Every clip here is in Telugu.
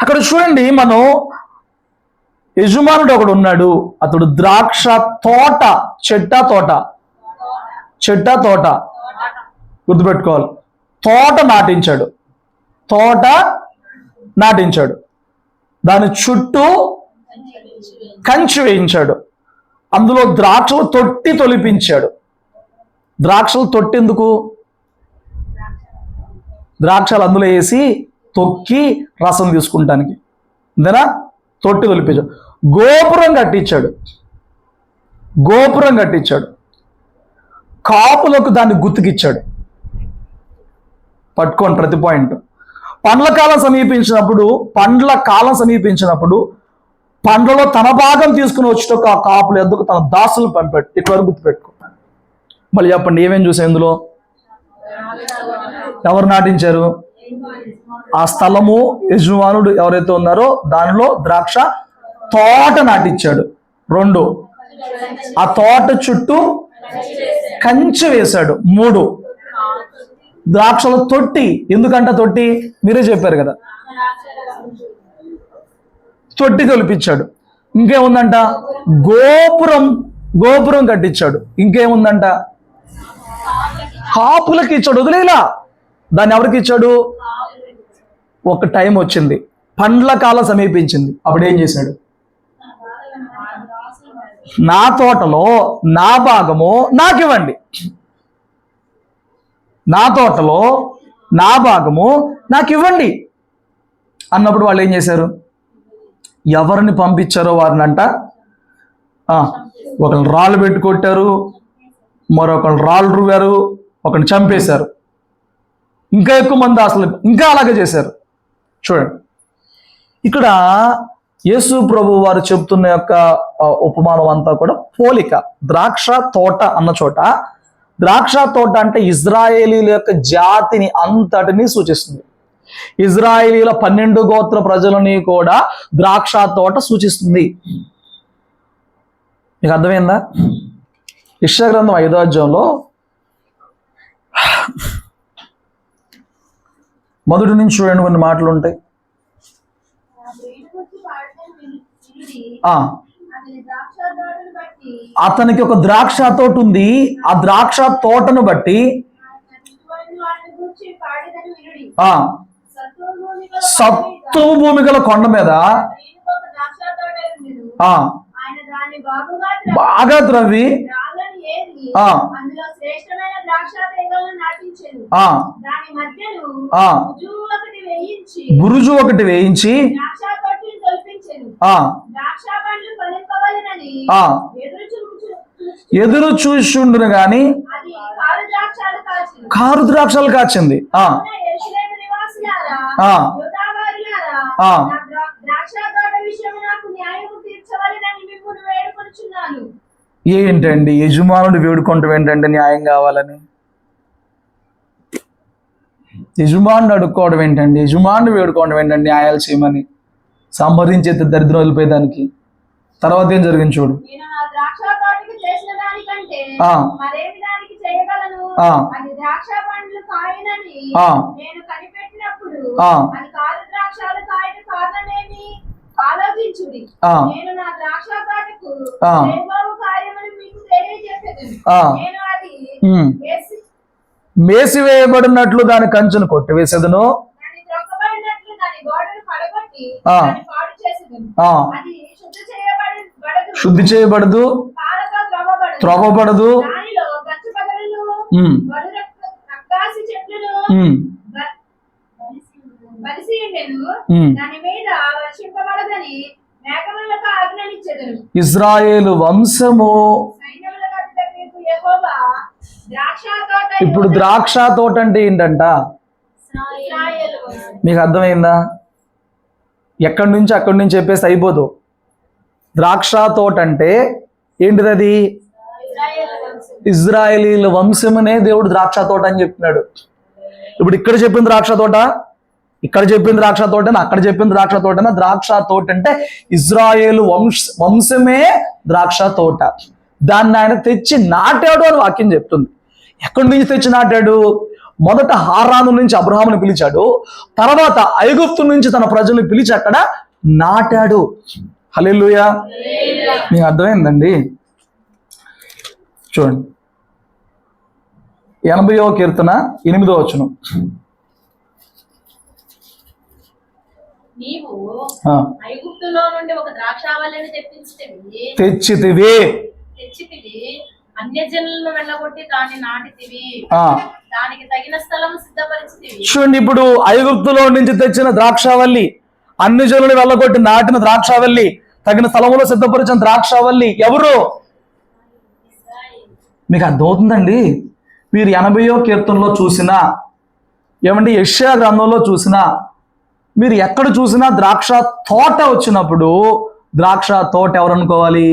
అక్కడ చూడండి, మనం యజమానుడు ఒకడు ఉన్నాడు. అతడు ద్రాక్ష తోట, చెట్ట తోట గుర్తుపెట్టుకోవాలి. తోట నాటించాడు. దాని చుట్టూ కంచి వేయించాడు. అందులో ద్రాక్షలు తొట్టి తొలిపించాడు. ద్రాక్షలు తొట్టి ఎందుకు? ద్రాక్షలు అందులో వేసి తొక్కి రసం తీసుకుంటానికి, అంతేనా? తొట్టి తొలిపించాడు. గోపురం కట్టించాడు. కాపులకు దాన్ని గుర్తుకిచ్చాడు. పట్టుకోండి ప్రతి పాయింట్. పండ్ల కాలం సమీపించినప్పుడు పండ్లలో తన భాగం తీసుకుని వచ్చేటప్పుడు ఆ కాపులు ఎందుకు తన దాసులు పంపాడు. ఇటువరకు గుర్తుపెట్టుకో. మళ్ళీ చెప్పండి, ఏమేమి చూసా ఇందులో? ఎవరు నాటించారు? ఆ స్థలము యజమానుడు ఎవరైతే ఉన్నారో దానిలో ద్రాక్ష తోట నాటించాడు. 2, ఆ తోట చుట్టూ కంచె వేశాడు. 3, ద్రాక్షల తొట్టి. ఎందుకంట తొట్టి? మీరే చెప్పారు కదా. తొట్టి తొలిపించాడు. ఇంకేముందంట? గోపురం కట్టించాడు. ఇంకేముందంట? కాపులకి ఇచ్చాడు. వదిలేలా దాన్ని ఎవరికి ఇచ్చాడు? ఒక టైం వచ్చింది, పండ్ల కాలం సమీపించింది. అప్పుడు ఏం చేశాడు? నా తోటలో నా భాగము నాకివ్వండి, నా తోటలో నా భాగము నాకివ్వండి అన్నప్పుడు వాళ్ళు ఏం చేశారు? ఎవరిని పంపించారో వారినంట ఒకరిని రాళ్ళు పెట్టి కొట్టారు, మరొకరు రాళ్ళు రువ్వారు, ఒకరిని చంపేశారు. ఇంకా ఎక్కువ మంది అసలు ఇంకా అలాగే చేశారు. చూడండి, ఇక్కడ యేసు ప్రభు వారు చెప్తున్న యొక్క ఉపమానం అంతా కూడా పోలిక. ద్రాక్ష తోట అన్న చోట, ద్రాక్ష తోట అంటే ఇజ్రాయేలీల యొక్క జాతిని అంతటినీ సూచిస్తుంది. ఇజ్రాయేలీల 12 గోత్ర ప్రజలని కూడా ద్రాక్ష తోట సూచిస్తుంది. మీకు అర్థమైందా? యెషయా గ్రంథం 5వ అధ్యాయంలో మొదటి నుంచి చూడండి, కొన్ని మాటలు ఉంటాయి. అతనికి ఒక ద్రాక్ష తోట ఉంది. ఆ ద్రాక్ష తోటను బట్టి సత్తువ భూమి గల కొండ మీద బాగా త్రవ్వి బురుజు ఒకటి వేయించి ఎదురు చూస్తుండును గాని కారు ద్రాక్షలు కాచింది. ఏంటండి యజమానుడు వేడుకుంటాం ఏంటంటే న్యాయం కావాలని? యజమానుడు అడుక్కోవడం ఏంటండి? యజమానుడు వేడుకోవడం ఏంటండి న్యాయాలు చేయమని? సంపాదించే దరిద్రం వదిలిపోయేదానికి. తర్వాత ఏం జరిగింది చూడు. మేసివేయబడినట్లు దాని కంచెను కొట్టివేసేదను, శుద్ధి చేయబడదు, త్రవ్వబడదు, ఇజ్రాయేలు వంశము. ఇప్పుడు ద్రాక్ష తోట అంటే ఏంటంట? మీకు అర్థమైందా? ఎక్కడి నుంచి చెప్పేసి అయిపోదు. ద్రాక్ష తోట అంటే ఏంటిది? అది ఇజ్రాయేలీల వంశమనే దేవుడు ద్రాక్ష తోట అని చెప్తున్నాడు. ఇప్పుడు ఇక్కడ చెప్పిన ద్రాక్ష తోట, ఇక్కడ చెప్పిన ద్రాక్ష తోటనా, అక్కడ చెప్పిన ద్రాక్ష తోటనా? ద్రాక్ష తోట అంటే ఇజ్రాయేలు వంశమే ద్రాక్ష తోట. దాన్ని ఆయన తెచ్చి నాటాడు అని వాక్యం చెప్తుంది. ఎక్కడి నుంచి తెచ్చి నాటాడు? మొదట హారాను నుంచి అబ్రహాముని పిలిచాడు, తర్వాత ఐగుప్తు నుంచి తన ప్రజల్ని పిలిచి అక్కడ నాటాడు. హల్లెలూయా. మీకు అర్థమైందండి? చూడండి 80వ కీర్తన 8వ వచనం. తెచ్చితివి అన్యజనులను వెళ్ళగొట్టి దాన్ని నాటితివి, దానికి తగిన స్థలం సిద్ధపరిచితివి. చూడండి, ఇప్పుడు ఐగుప్తులో నుంచి తెచ్చిన ద్రాక్షావల్లి, అన్యజనులు వెళ్ళగొట్టి నాటిన ద్రాక్షావల్లి, తగిన స్థలంలో సిద్ధపరిచిన ద్రాక్షావల్లి ఎవరు? మీకు అర్థమవుతుందండి? మీరు 80వ కీర్తనలో చూసినా, ఏమంటే యెషయా గ్రంథంలో చూసినా, మీరు ఎక్కడ చూసినా ద్రాక్ష తోట వచ్చినప్పుడు ద్రాక్ష తోట ఎవరు అనుకోవాలి?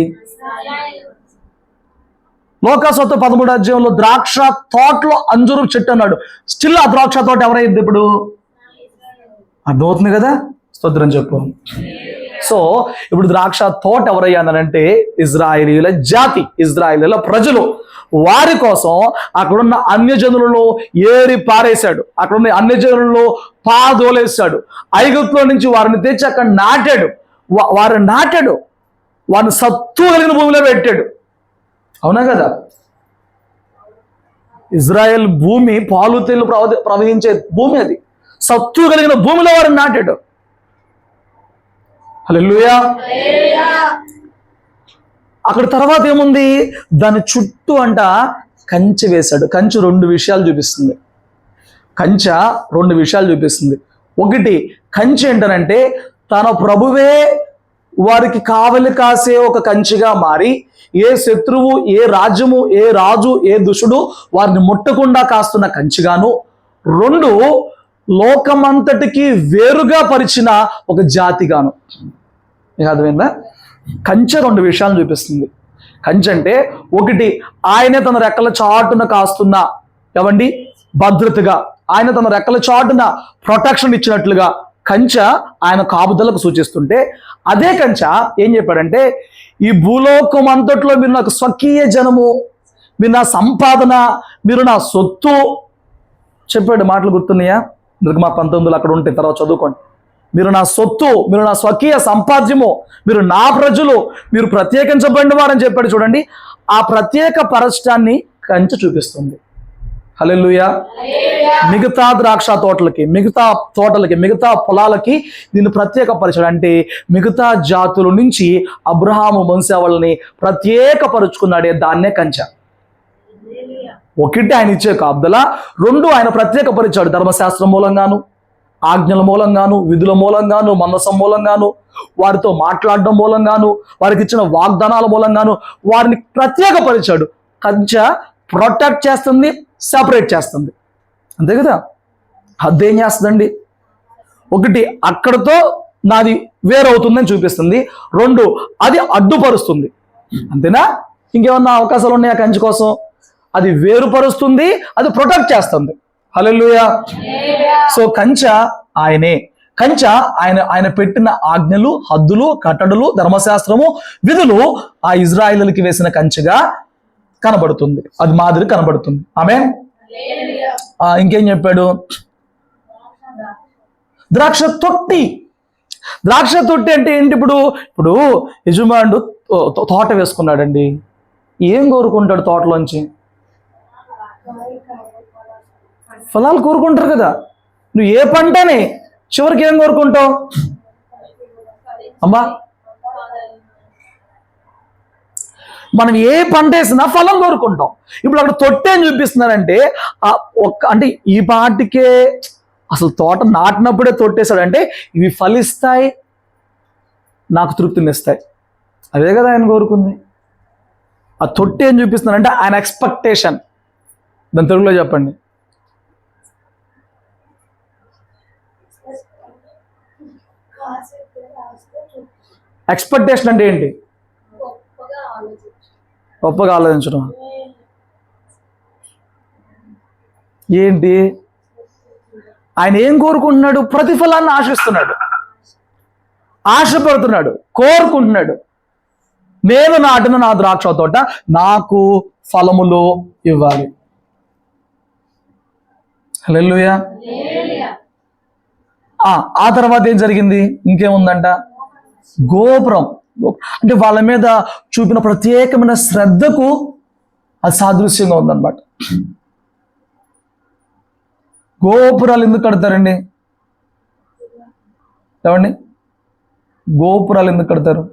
లోకాసువార్త 13వ అధ్యాయంలో ద్రాక్ష తోటలో అంజూరు చెట్టు అన్నాడు. స్టిల్ ఆ ద్రాక్ష తోట ఎవరైంది ఇప్పుడు? అర్థమవుతుంది కదా? స్తోత్రం చెప్పు. సో ఇప్పుడు ద్రాక్ష తోట ఎవరయ్యానంటే ఇజ్రాయేలీల జాతి, ఇజ్రాయేలీల ప్రజలు. వారి కోసం అక్కడున్న అన్యజనులను ఏరి పారేశాడు, అక్కడున్న అన్యజనులను పాదోలేశాడు. ఐగుప్తులో నుంచి వారిని తెచ్చి అక్కడ నాటాడు. వారిని సత్తు కలిగిన భూమిలో పెట్టాడు. అవునా కదా? ఇజ్రాయెల్ భూమి పాలు తేళ్లు ప్రవహించే భూమి, అది సత్తు కలిగిన భూమిలో వారిని నాటాడు. హల్లెలూయా. అక్కడ తర్వాత ఏముంది? దాని చుట్టూ కంచె వేశాడు. కంచె రెండు విషయాలు చూపిస్తుంది. ఒకటి, కంచె ఏంటనంటే తన ప్రభువే వారికి కావలి కాసే ఒక కంచెగా మారి, ఏ శత్రువు, ఏ రాజ్యము, ఏ రాజు, ఏ దుష్టుడు వారిని ముట్టకుండా కాస్తున్న కంచెగాను, రెండు, లోకమంతటికి వేరుగా పరిచిన ఒక జాతిగాను. మీకు అర్థమైందా? కంచె రెండు విషయాలు చూపిస్తుంది. కంచె అంటే ఒకటి, ఆయనే తన రెక్కల చాటున కాస్తున్న, ఏమండి, భద్రతగా, ఆయన తన రెక్కల చాటున ప్రొటెక్షన్ ఇచ్చినట్లుగా కంచె ఆయన కాపుదలకు సూచిస్తుంటే, అదే కంచె ఏం చెప్పాడంటే ఈ భూలోకం అంతట్లో మీరు నాకు స్వకీయ జనము, మీరు నా సంపాదన, మీరు నా సొత్తు చెప్పాడు. మాటలు గుర్తున్నాయా? నిర్గమ 19 అక్కడ ఉంటే తర్వాత చదువుకోండి. మీరు నా సొత్తు, మీరు నా స్వకీయ సంపాద్యము, మీరు నా ప్రజలు, మీరు ప్రత్యేకించబడిన వారని చెప్పాడు. చూడండి, ఆ ప్రత్యేక పరచటాన్ని కంచె చూపిస్తుంది. హల్లెలూయా. మిగతా ద్రాక్ష తోటలకి, మిగతా పొలాలకి దీన్ని ప్రత్యేకపరచాడు. అంటే మిగతా జాతుల నుంచి అబ్రహాము వంశావళిని ప్రత్యేకపరుచుకున్నాడే, దాన్నే కంచె. ఒకటి, ఆయన ఇచ్చే కాపుదల. రెండు, ఆయన ప్రత్యేకపరిచాడు ధర్మశాస్త్రం మూలంగాను, ఆజ్ఞల మూలంగాను, విధుల మూలంగాను, మందసం మూలంగాను, వారితో మాట్లాడడం మూలంగాను, వారికి ఇచ్చిన వాగ్దానాల మూలంగాను వారిని ప్రత్యేకపరిచాడు. కంచె ప్రొటెక్ట్ చేస్తుంది, సెపరేట్ చేస్తుంది. అంతే కదా? అదేం చేస్తుందండి? ఒకటి, అక్కడతో నాది వేరవుతుందని చూపిస్తుంది. రెండు, అది అడ్డుపరుస్తుంది. అంతేనా? ఇంకేమన్నా అవకాశాలు ఉన్నాయా కంచె కోసం? అది వేరుపరుస్తుంది, అది ప్రొటెక్ట్ చేస్తుంది. హల్లెలూయా. సో కంచె ఆయనే. కంచె ఆయన పెట్టిన ఆజ్ఞలు, హద్దులు, కట్టడలు, ధర్మశాస్త్రము, విధులు ఆ ఇజ్రాయేలుకి వేసిన కంచెగా కనబడుతుంది. అది మాదిరి కనబడుతుంది. ఆమేన్. ఇంకేం చెప్పాడు? ద్రాక్ష తొట్టి. ద్రాక్ష తొట్టి అంటే ఏంటి? ఇప్పుడు యజమానుడు తోట వేసుకున్నాడండి. ఏం కోరుకుంటాడు తోటలోంచి? ఫలాలు కోరుకుంటారు కదా. నువ్వు ఏ పంటని చివరికి ఏం కోరుకుంటావు? అమ్మా, మనం ఏ పంట వేసినా ఫలం కోరుకుంటాం. ఇప్పుడు అక్కడ తొట్టి అని చూపిస్తున్నారంటే అంటే ఈ పాటికే అసలు తోట నాటినప్పుడే తొట్టేశాడంటే ఇవి ఫలిస్తాయి, నాకు తృప్తినిస్తాయి. అదే కదా ఆయన కోరుకుంది. ఆ తొట్టి అని చూపిస్తున్నారంటే ఆయన ఎక్స్పెక్టేషన్. దాని తెలుగులో చెప్పండి. ఎక్స్పెక్టేషన్ అంటే ఏంటి? గొప్పగా ఆలోచించడం. ఏంటి? ఆయన ఏం కోరుకుంటున్నాడు? ప్రతిఫలాన్ని ఆశిస్తున్నాడు, ఆశపడుతున్నాడు, కోరుకుంటున్నాడు. నేను నాటిన నా ద్రాక్ష తోట నాకు ఫలములు ఇవ్వాలి. హల్లెలూయా. ఆ తర్వాత ఏం జరిగింది? ఇంకేముందంట? గోపురం. అంటే వాళ్ళ మీద చూపిన ప్రత్యేకమైన శ్రద్ధకు అది సాదృశ్యంగా ఉందన్నమాట. గోపురాలు ఎందుకు కడతారండి? ఏమండి, గోపురాలు ఎందుకు కడతారు?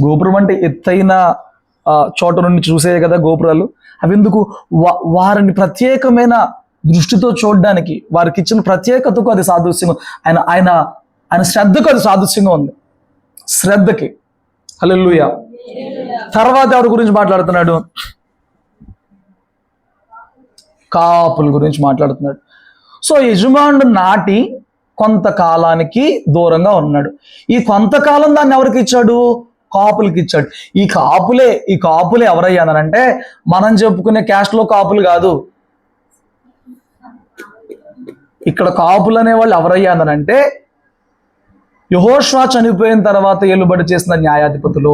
గోపురం అంటే ఎత్తైన చోట నుండి చూసే కదా గోపురాలు. అవి ఎందుకు? వారిని ప్రత్యేకమైన దృష్టితో చూడడానికి, వారికి ఇచ్చిన ప్రత్యేకతకు అది సాదృశ్యంగా, ఆయన ఆయన ఆయన శ్రద్ధకు అది సాదృశ్యంగా ఉంది. శ్రద్ధకి. హల్లెలూయా. తర్వాత ఎవరి గురించి మాట్లాడుతున్నాడు? కాపుల గురించి మాట్లాడుతున్నాడు. సో యజమానుడు నాటి కొంతకాలానికి దూరంగా ఉన్నాడు. ఈ కొంతకాలం దాన్ని ఎవరికి ఇచ్చాడు? కాపులకి ఇచ్చాడు. ఈ కాపులే ఎవరయ్యానంటే మనం చెప్పుకునే క్యాస్ట్లో కాపులు కాదు. ఇక్కడ కాపులు అనేవాళ్ళు ఎవరయ్యానంటే యెహోషువ చనిపోయిన తర్వాత ఏలుబడి చేసిన న్యాయాధిపతులు,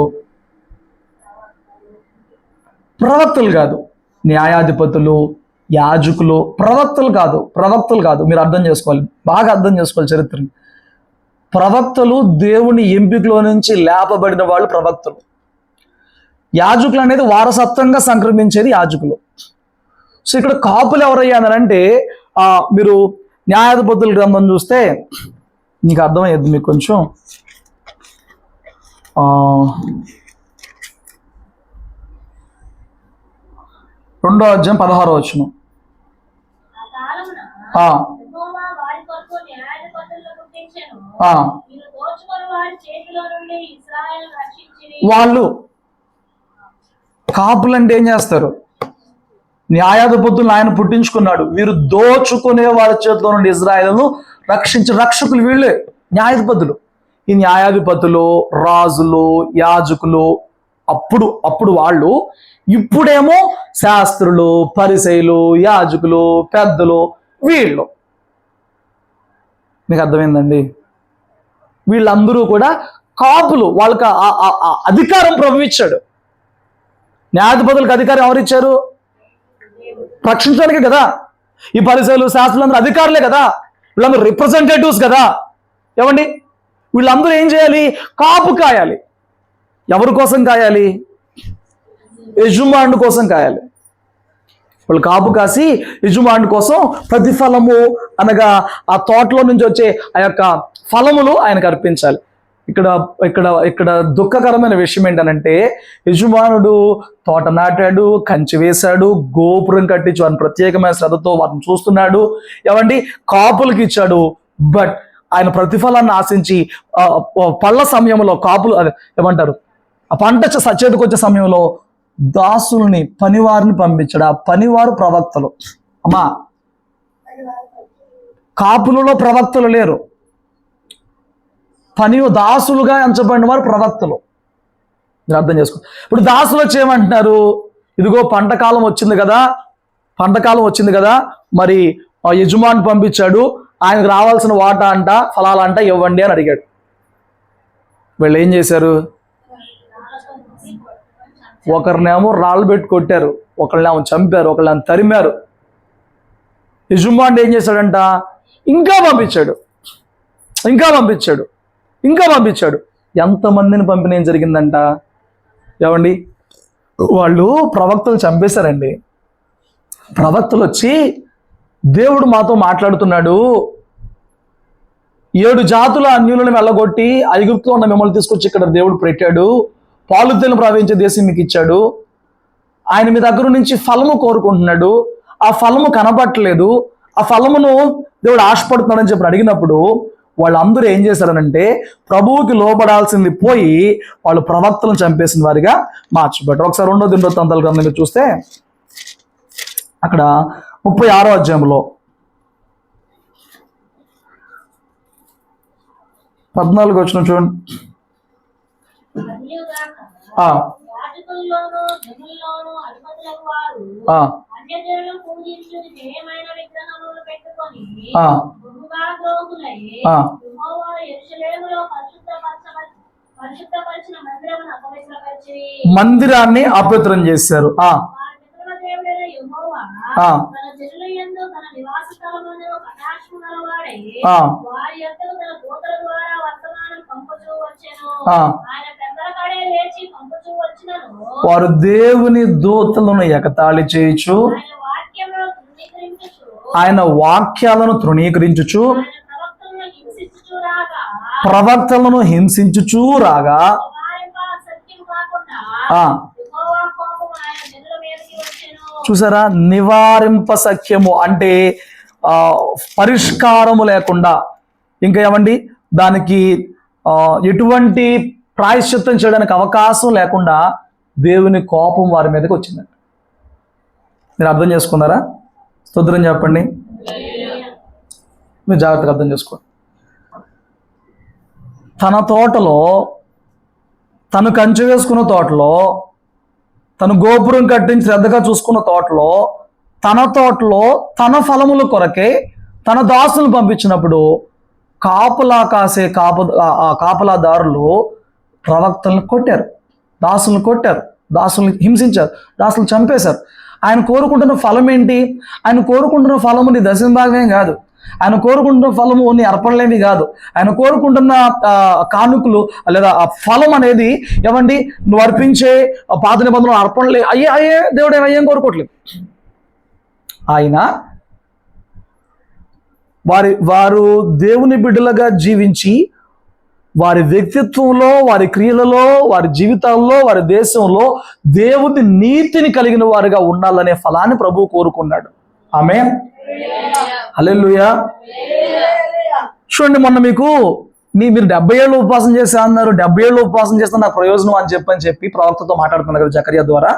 ప్రవక్తలు కాదు. న్యాయాధిపతులు, యాజకులు, ప్రవక్తలు కాదు. మీరు అర్థం చేసుకోవాలి, బాగా అర్థం చేసుకోవాలి చరిత్రని. ప్రవక్తలు దేవుని ఎంపికలో నుంచి లేపబడిన వాళ్ళు ప్రవక్తలు. యాజకులు అనేది వారసత్వంగా సంక్రమించేది యాజకులు. సో ఇక్కడ కాపులు ఎవరయ్యానంటే మీరు న్యాయాధిపతుల గ్రంథం చూస్తే నీకు అర్థమయ్యేది. మీకు కొంచెం 2వ అధ్యాయం 16వ వచనం. వాళ్ళు కాపులు అంటే ఏం చేస్తారు? న్యాయాధిపతులను ఆయన పుట్టించుకున్నాడు. వీరు దోచుకునే వారి చేతిలో నుండి ఇశ్రాయేలును రక్షించే రక్షకులు వీళ్ళే న్యాయాధిపతులు. ఈ న్యాయాధిపతులు, రాజులు, యాజకులు అప్పుడు వాళ్ళు, ఇప్పుడేమో శాస్త్రులు, పరిసయ్యులు, యాజకులు, పెద్దలు వీళ్ళు. మీకు అర్థమైందండి? వీళ్ళందరూ కూడా కాపులు. వాళ్ళకి అధికారం ప్రభు ఇచ్చాడు. న్యాయాధిపతులకు అధికారం ఎవరిచ్చారు? రక్షించడానికే కదా. ఈ పరిసయ్యులు, శాస్త్రులందరూ అధికారులే కదా. వీళ్ళందరూ రిప్రజెంటేటివ్స్ కదా. ఏమండి, వీళ్ళందరూ ఏం చేయాలి? కాపు కాయాలి. ఎవరి కోసం కాయాలి? యజమానుడి కోసం కాయాలి. వాళ్ళు కాపు కాసి యజమానుడి కోసం ప్రతిఫలము అనగా ఆ తోటలో నుంచి వచ్చే ఆ యొక్క ఫలములు ఆయనకు అర్పించాలి. ఇక్కడ దుఃఖకరమైన విషయం ఏంటనంటే యజమానుడు తోట నాటాడు, కంచి వేశాడు, గోపురం కట్టించు అని ప్రత్యేకమైన శ్రద్ధతో వాటిని చూస్తున్నాడు. ఏమండి, కాపులకి ఇచ్చాడు. బట్ ఆయన ప్రతిఫలాన్ని ఆశించి పళ్ళ సమయంలో కాపులు ఏమంటారు, ఆ పంట చేతికి వచ్చే సమయంలో దాసుల్ని, పనివారిని పంపించాడు. ఆ పనివారు ప్రవక్తలు. అమ్మా, కాపులలో ప్రవక్తలు లేరు. దాసులుగా ఎంచబడిన వారు ప్రవక్తలు. మీరు అర్థం చేసుకో. ఇప్పుడు దాసులు వచ్చి ఏమంటున్నారు? ఇదిగో పంటకాలం వచ్చింది కదా, మరి యజమాని పంపించాడు, ఆయనకు రావాల్సిన వాటా అంట, ఫలాలంట ఇవ్వండి అని అడిగాడు. వీళ్ళు ఏం చేశారు? ఒకరినేమో రాళ్ళు పెట్టి కొట్టారు, ఒకళ్ళనేమో చంపారు, ఒకళ్ళని తరిమారు. యజమాని ఏం చేశాడంట? ఇంకా పంపించాడు. ఎంతమందిని పంపిన ఏం జరిగిందంట? ఏమండి, వాళ్ళు ప్రవక్తలు చంపేశారండి. ప్రవక్తలు వచ్చి, దేవుడు మాతో మాట్లాడుతున్నాడు, 7 జాతుల అన్యులను వెళ్ళగొట్టి ఐగుప్తులో ఉన్న మిమ్మల్ని తీసుకొచ్చి ఇక్కడ దేవుడు పెట్టాడు, పాలుతేను ప్రవహించే దేశం మీకు ఇచ్చాడు, ఆయన మీ దగ్గర నుంచి ఫలము కోరుకుంటున్నాడు, ఆ ఫలము కనబట్టలేదు, ఆ ఫలమును దేవుడు ఆశపడుతున్నాడని చెప్పి అడిగినప్పుడు వాళ్ళందరూ ఏం చేశారనంటే ప్రభువుకి లోబడాల్సింది పోయి వాళ్ళు ప్రవక్తలను చంపేసిన వారిగా మార్చబడ్డారు. ఒకసారి 2వ దినవృత్తాంతాల గ్రంథంలో చూస్తే అక్కడ 36వ అధ్యాయంలో 14 వచనం చూడండి. మందిరాన్ని అపవిత్రం చేశారు. ఆ, తన జనుల యందు తన నివాస స్థలమును కటాక్షము గలవాడై ఆ, వారి యొద్దకు తన దూతల ద్వారా వర్తమానం పంపుచూ వచ్చెను. ఆ. ఆయన పెద్దల కడే లేచి పంపుచూ వచ్చినను వారు దేవుని దూతలను ఎగతాళి చేయుచు ఆయన వాక్యమును తృణీకరించుచు ఆయన వాక్యాలను తృణీకరించుచు ప్రవక్తలను హింసించుచు రాగా ప్రవక్తలను హింసించుచూ రాగా వారింప సత్యం కాకుండా ఆ, యెహోవా కోపము ఆయన జనుల మీదకి వచ్చెను. చూసారా, నివారింప సఖ్యము అంటే పరిష్కారము లేకుండా, ఇంకా ఏమండి దానికి ఎటువంటి ప్రాయశ్చిత్తం చేయడానికి అవకాశం లేకుండా దేవుని కోపం వారి మీదకి వచ్చిందండి. మీరు అర్థం చేసుకున్నారా? స్తోత్రం చెప్పండి. మీరు జాగ్రత్తగా అర్థం చేసుకోండి. తన తోటలో, తను కంచె వేసుకున్న తోటలో, తను గోపురం కట్టించి శ్రద్ధగా చూసుకున్న తోటలో, తన ఫలముల కొరకే తన దాసులను పంపించినప్పుడు కాపలా కాసే కాపలాదారులు ప్రవక్తలను కొట్టారు, దాసులను హింసించారు, దాసులను చంపేశారు. ఆయన కోరుకుంటున్న ఫలం ఏంటి? ఆయన కోరుకుంటున్న ఫలము నీ దశంభాగమే కాదు, ఆయన కోరుకుంటున్న ఫలము నీ అర్పణలేమి కాదు. ఆయన కోరుకుంటున్న కానుకలు లేదా ఆ ఫలం అనేది ఏమండి, నువ్వు అర్పించే పాత నిబంధనలు అర్పణలే అయ్యే దేవుడు ఏం కోరుకోవట్లేదు. ఆయన వారు దేవుని బిడ్డలుగా జీవించి వారి వ్యక్తిత్వంలో, వారి క్రియలలో, వారి జీవితాల్లో, వారి దేశంలో దేవుని నీతిని కలిగిన వారుగా ఉండాలనే ఫలాన్ని ప్రభువు కోరుకున్నాడు. ఆమేన్, హల్లెలూయా. చూడండి, మొన్న మీరు 70 ఏళ్ళు ఉపవాసం చేసా అన్నారు. 70 ఏళ్ళు ఉపవాసం చేస్తే నాకు ప్రయోజనం అని చెప్పి ప్రవక్తతో మాట్లాడుతున్నారు కదా జకర్యా ద్వారా.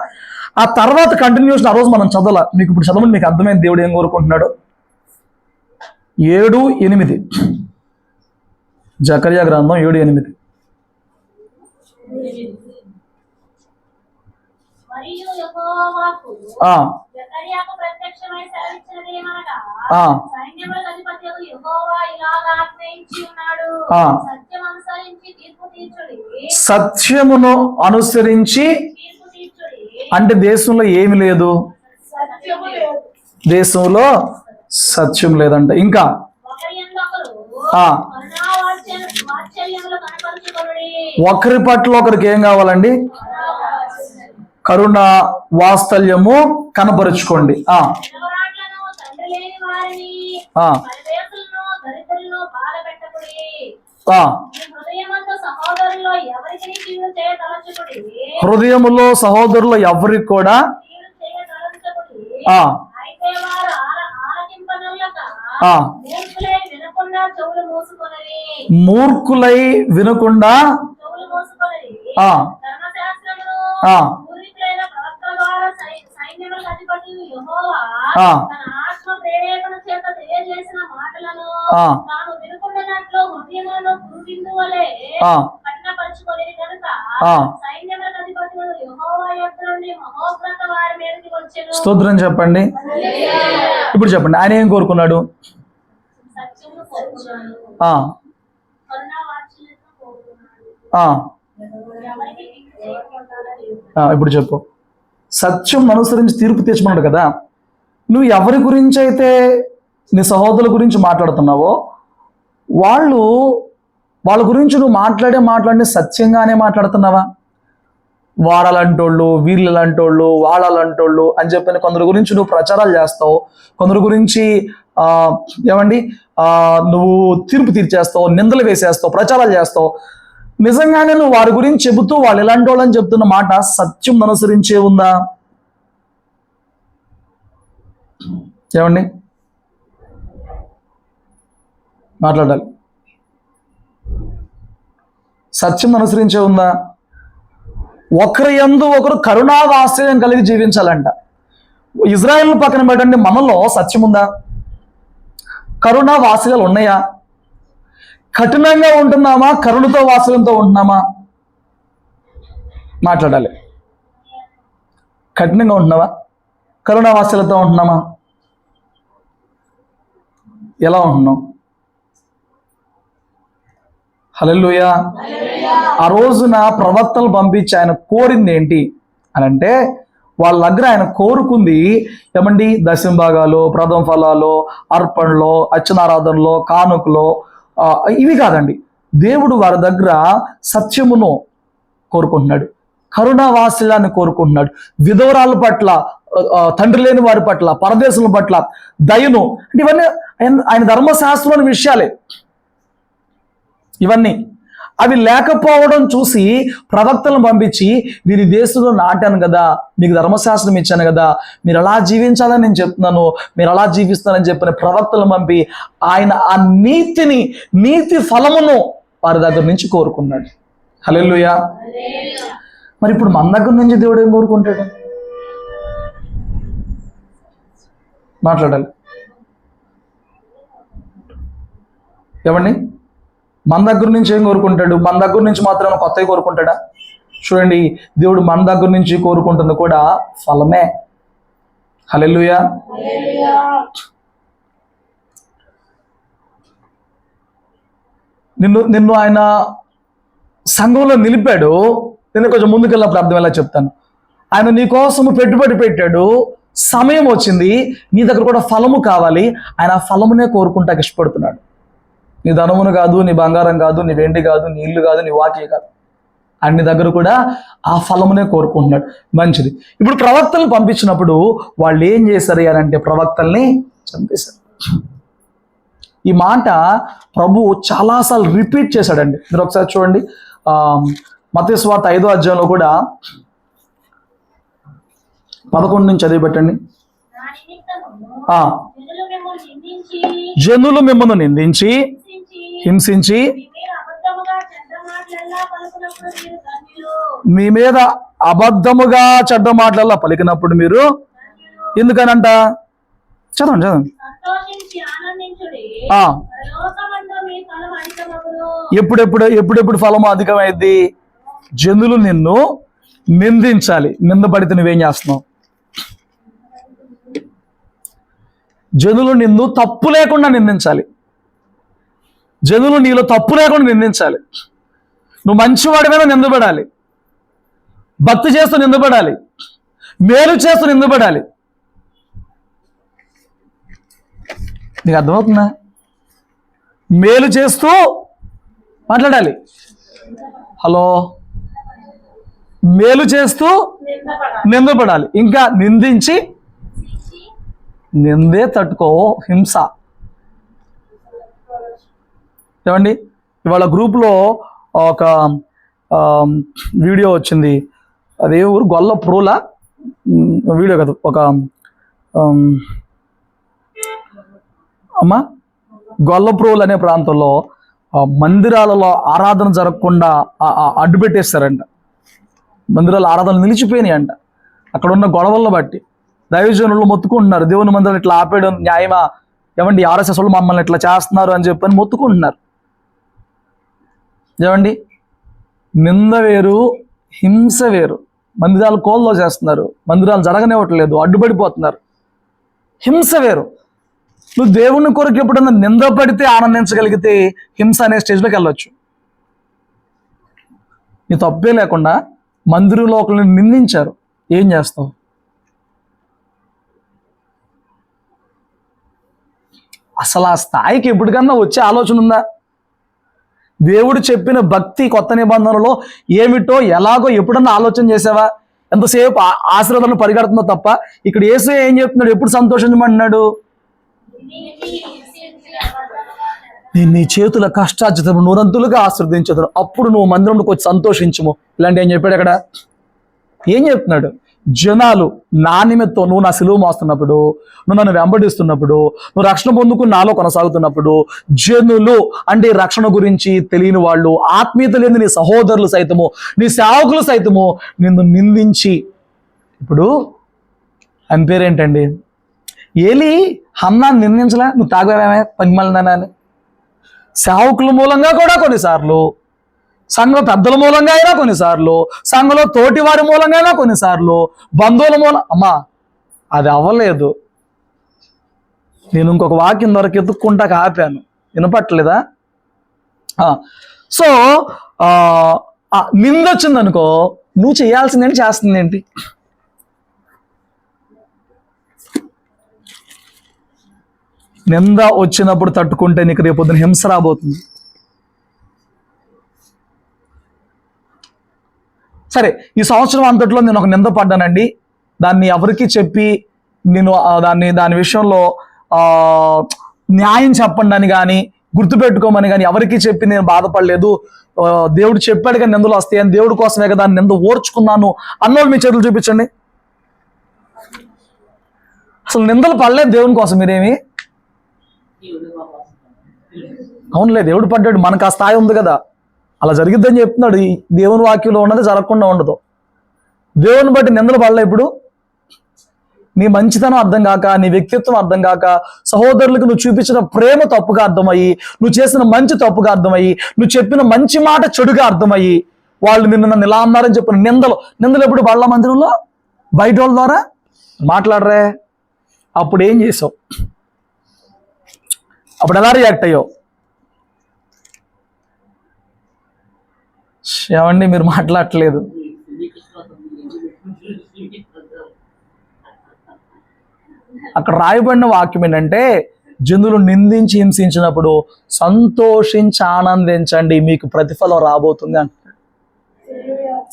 ఆ తర్వాత కంటిన్యూషన్ ఆ రోజు మనం చదవాల. మీకు ఇప్పుడు చదవండి, మీకు అర్థమైంది దేవుడు ఏం కోరుకుంటున్నాడు. 7:8 జకర్యా గ్రంథం 7:8. మరియు యెహోవాకు ఆ, జకర్యాకు ప్రత్యక్షమై సెలవిచ్చినదేమనగా, ఆ, సైన్యములకు అధిపతియగు యెహోవా ఇలాగా ఆజ్ఞయించి ఉన్నాడు, ఆ. సత్యం అనుసరించి తీర్పు తీర్చుడి. సత్యమును అనుసరించి తీర్పు తీర్చుడి. అంటే దేశంలో ఏమి లేదు, సత్యము లేదు. దేశంలో సత్యం లేదంట. ఇంకా ఒకరి యందొకరు ఆ, వాత్సల్యములు కనపరచుకొనుడి. ఒకరి పట్ల ఒకరికి ఏం కావాలండి? కరుణ వాత్సల్యము కనపరుచుకోండి. వినవరాట్లను, తండ్రి లేని వారిని, ఆ, పరదేశులను, దరిద్రులను బాధపెట్టకుడి. ఆ, మీ హృదయమందు సహోదరుల్లో ఎవరికి కీడు చేయతలచుకుడి. హృదయములో సహోదరులు ఎవరికి కూడా కీడు చేయతలచుకుడి. ఆ, అయితే వారు ఆలకింపనొల్లక ఆ, మూర్ఖులై వినకుండా చెవులు మూసుకొనరి. మూర్ఖులై వినకుండా చెవులు మూసుకొనరి. ఆ, ధర్మశాస్త్రమును ఆ, పూర్వీకులైన ప్రవక్తల ద్వారా సైన్యములకు అధిపతి యెహోవా ఆ. తన ఆత్మ ప్రేరేపణ చేత తెలియజేసిన మాటలను ఆ. తాను వినుకున్నట్లు హృదయములను పురుగిందు వలె ఆ, కఠినపరచుకొనిరి కనుక ఆ. సైన్యములకు అధిపతి యెహోవా యొద్ద నుండి మహోగ్రత వారి మీదకి వచ్చెను. స్తోత్రం చెప్పండి. ఇప్పుడు చెప్పండి, ఆయన ఏం కోరుకున్నాడు? సత్యము కోరుకున్నాడు. ఆ, కరుణా వాత్సల్యతను కోరుకున్నాడు. ఆ, ఎవరికి కీడు చేయకుండా లేదు. ఇప్పుడు చెప్పు. సత్యం అనుసరించి తీర్పు తీర్చమన్నాడు కదా. నువ్వు ఎవరి గురించి అయితే నీ సహోదరుల గురించి మాట్లాడుతున్నావో వాళ్ళ గురించి నువ్వు మాట్లాడిన సత్యంగానే మాట్లాడుతున్నావా? వాడాలంటోళ్ళు, వీళ్ళంటోళ్ళు, వాళ్ళంటోళ్ళు అని చెప్పిన కొందరు గురించి నువ్వు ప్రచారాలు చేస్తావు, కొందరు గురించి నువ్వు తీర్పు తీర్చేస్తావు, నిందలు వేసేస్తావు, ప్రచారాలు చేస్తావు. నిజంగానే నువ్వు వారి గురించి చెబుతూ వాళ్ళు ఎలాంటి వాళ్ళని చెప్తున్న మాట సత్యం అనుసరించే ఉందా? ఏమండి, మాట్లాడాలి. సత్యం అనుసరించే ఉందా? ఒకరి యందు ఒకరు కరుణా వాత్సల్యం కలిగి జీవించాలంట. ఇజ్రాయెల్ పక్కన పెట్టండి, మనలో సత్యం ఉందా? కరుణా వాత్సల్యాలు ఉన్నాయా? కఠినంగా ఉంటున్నామా? కరుణతో వాత్సల్యంతో ఉంటున్నామా? మాట్లాడాలి. కఠినంగా ఉంటున్నావా? కరుణా వాత్సల్యంతో ఉంటున్నామా? ఎలా ఉంటున్నాం? హల్లెలూయా. ఆ రోజున ప్రవక్తలు పంపించి ఆయన కోరింది ఏంటి అని అంటే, వాళ్ళ దగ్గర ఆయన కోరుకుంది ఏమండి, దశంభాగాలు, ప్రథమ ఫలాలు, అర్పణలో, అర్చనారాధనలో, కానుకలో, ఇవి కాదండి. దేవుడు వారి దగ్గర సత్యమును కోరుకుంటున్నాడు, కరుణావాత్సల్యాన్ని కోరుకుంటున్నాడు, విధవరాల పట్ల, తండ్రి లేని వారి పట్ల, పరదేశుల పట్ల దయను. అంటే ఇవన్నీ ఆయన ధర్మశాస్త్రంలోని విషయాలే ఇవన్నీ. అవి లేకపోవడం చూసి ప్రవక్తలను పంపించి, నేను ఈ దేశంలో నాటాను కదా, మీకు ధర్మశాస్త్రం ఇచ్చాను కదా, మీరు అలా జీవించాలని నేను చెప్తున్నాను, మీరు అలా జీవిస్తానని చెప్పిన ప్రవక్తలను పంపి ఆయన ఆ నీతి ఫలమును వారి దగ్గర నుంచి కోరుకున్నాడు. హల్లెలూయా. మరి ఇప్పుడు మన దగ్గర నుంచి దేవుడు ఏం కోరుకుంటాడు? మాట్లాడాలి. ఏమండి, మన దగ్గర నుంచి ఏం కోరుకుంటాడు? మన దగ్గర నుంచి మాత్రం కొత్తవి కోరుకుంటాడా? చూడండి, దేవుడు మన దగ్గర నుంచి కోరుకుంటుంది కూడా ఫలమే. హల్లెలూయా. నిన్ను ఆయన సంఘంలో నిలిపాడు. నేను కొంచెం ముందుకెళ్ళినప్పుడు అర్థం ఎలా చెప్తాను. ఆయన నీ కోసము పెట్టుబడి పెట్టాడు, సమయం వచ్చింది, నీ దగ్గర కూడా ఫలము కావాలి. ఆయన ఆ ఫలమునే కోరుకుంటాకి ఇష్టపడుతున్నాడు. నీ ధనమును కాదు, నీ బంగారం కాదు, నీ వెండి కాదు, నీ ఇల్లు కాదు, నీ వాకిలి కాదు. అన్ని దగ్గర కూడా ఆ ఫలమునే కోరుకుంటున్నాడు. మంచిది. ఇప్పుడు ప్రవక్తలను పంపించినప్పుడు వాళ్ళు ఏం చేశారు అని అంటే ప్రవక్తల్ని చంపేశారు. ఈ మాట ప్రభు చాలాసార్లు రిపీట్ చేశాడండి. మీరు ఒకసారి చూడండి, మత్తయి సువార్త 5వ అధ్యాయంలో కూడా 11 నుంచి చదివి పెట్టండి. జనులు మిమ్మల్ని నిందించి హింసించి మీ మీద అబద్ధముగా చెడ్డ మాటలలా పలికినప్పుడు మీరు ఎందుకనంట? చదవండి. ఎప్పుడెప్పుడు ఫలము అధికమైంది? జనులు నిన్ను నిందించాలి. నిందపడితే నువ్వేం చేస్తున్నావు? జనులు నిన్ను తప్పు లేకుండా నిందించాలి. జనులు నీలో తప్పు లేకుండా నిందించాలి. నువ్వు మంచివాడి మీద నిందపడాలి, భక్తి చేస్తూ నిందపడాలి, మేలు చేస్తూ నిందపడాలి. నీకు అర్థమవుతుందా? మేలు చేస్తూ మాట్లాడాలి. హలో, మేలు చేస్తూ నిందపడాలి. ఇంకా నిందించి నిందే తట్టుకో, హింస. ఏమండి, ఇవాళ గ్రూప్లో ఒక వీడియో వచ్చింది. అదే ఊరు, గొల్ల ప్రోలా వీడియో కదా, ఒక గొల్లప్రోలు అనే ప్రాంతంలో మందిరాలలో ఆరాధన జరగకుండా అడ్డు పెట్టేస్తారంట. మందిరాల ఆరాధన నిలిచిపోయినాయి అంట. అక్కడ ఉన్న గొడవలను బట్టి దైవజనులు మొత్తుకుంటున్నారు, దేవుని మందిరం ఇట్లా ఆపేయడం న్యాయమా? ఏమండి, ఆర్ఎస్ఎస్ వాళ్ళు మమ్మల్ని ఇట్లా చేస్తున్నారు అని చెప్పని మొత్తుకుంటున్నారు. ఏమండి, నింద వేరు, హింస వేరు. మందిరాలు కోల్లో చేస్తున్నారు, మందిరాలు జరగనివ్వట్లేదు, అడ్డుపడిపోతున్నారు. హింస వేరు. నువ్వు దేవుని కొరకు ఎప్పుడన్నా నింద పడితే ఆనందించగలిగితే హింస అనే స్టేజ్లోకి వెళ్ళొచ్చు. నీ తప్పే లేకుండా మందిరంలో ఒకరిని నిందించారు, ఏం చేస్తావు? అసలు ఆ స్థాయికి ఎప్పటికన్నా వచ్చే ఆలోచన ఉందా? దేవుడు చెప్పిన భక్తి కొత్త నిబంధనలో ఏమిటో ఎలాగో ఎప్పుడన్నా ఆలోచన చేసావా? ఎంతసేపు ఆశీర్వాదాలను పరిగెడుతుందో తప్ప ఇక్కడ యేసు ఏం చెప్తున్నాడు? ఎప్పుడు సంతోషించమంటున్నాడు? నేను నీ చేతుల కష్టార్జితము నూరంతులుగా ఆశీర్వదించదు, అప్పుడు నువ్వు మందిరంలోకి వచ్చి సంతోషించుము. ఇలాంటి ఏం చెప్పాడు అక్కడ? ఏం చెప్తున్నాడు? జనాలు నా నిమిత్తం, నువ్వు నా సిలువ మోస్తున్నప్పుడు, నువ్వు నన్ను వెంబడిస్తున్నప్పుడు, నువ్వు రక్షణ పొందుకుని నాలో కొనసాగుతున్నప్పుడు, జనులు అంటే రక్షణ గురించి తెలియని వాళ్ళు, ఆత్మీయత లేని నీ సహోదరులు సైతము, నీ సేవకులు సైతము నిన్ను నిందించి, ఇప్పుడు ఆయన పేరేంటండి, ఏలి హన్నాన్ని నిందించలే, నువ్వు తాగవేమే పనిమలినా అని. సేవకుల మూలంగా కూడా కొన్నిసార్లు, సంఘ పెద్దల మూలంగా అయినా కొన్నిసార్లు, సంఘంలో తోటి వారి మూలంగా అయినా కొన్నిసార్లు, బంధువుల మూలం. అమ్మా, అది అవ్వలేదు. నేను ఇంకొక వాక్యం దొరికి ఎత్తుక్కుంటాక ఆపాను, వినపట్టలేదా? సో నిందొచ్చిందనుకో, నువ్వు చేయాల్సిందేంటి, చేస్తుందేంటి? నింద వచ్చినప్పుడు తట్టుకుంటే నీకు రేపొద్దున హింస రాబోతుంది. సరే, ఈ సంవత్సరం అంతట్లో నేను ఒక నింద పడ్డానండి, దాన్ని ఎవరికి చెప్పి నేను దాని విషయంలో న్యాయం చెప్పండి అని కానీ గుర్తుపెట్టుకోమని కానీ ఎవరికి చెప్పి నేను బాధపడలేదు, దేవుడు చెప్పాడు కానీ నిందలు వస్తాయి అని దేవుడి కోసమే కదా నింద ఓర్చుకున్నాను అన్నోళ్ళు మీ చేతులు చూపించండి. అసలు నిందలు పడలేదు దేవుని కోసం మీరేమి. అవునులే, దేవుడు పడ్డాడు, మనకు ఆ స్థాయి ఉంది కదా, అలా జరిగిద్దని చెప్తున్నాడు. ఈ దేవుని వాక్యంలో ఉన్నది జరగకుండా ఉండదు. దేవుని బట్టి నిందలు పడలే. ఇప్పుడు నీ మంచితనం అర్థం కాక, నీ వ్యక్తిత్వం అర్థం కాక, సహోదరులకు నువ్వు చూపించిన ప్రేమ తప్పుగా అర్థమయ్యి, నువ్వు చేసిన మంచి తప్పుగా అర్థమయ్యి, నువ్వు చెప్పిన మంచి మాట చెడుగా అర్థమయ్యి, వాళ్ళు నన్ను ఇలా అన్నారని చెప్పిన నిందలు ఎప్పుడు పడల మందిరంలో బయట వాళ్ళ ద్వారా మాట్లాడరే. అప్పుడు ఏం చేసావు? అప్పుడు ఎలా రియాక్ట్ అయ్యావు? ఏమండి మీరు మాట్లాడట్లేదు. అక్కడ రాయబడిన వాక్యం ఏంటంటే, జనులు నిందించి హింసించినప్పుడు సంతోషించి ఆనందించండి, మీకు ప్రతిఫలం రాబోతుంది అంటాడు.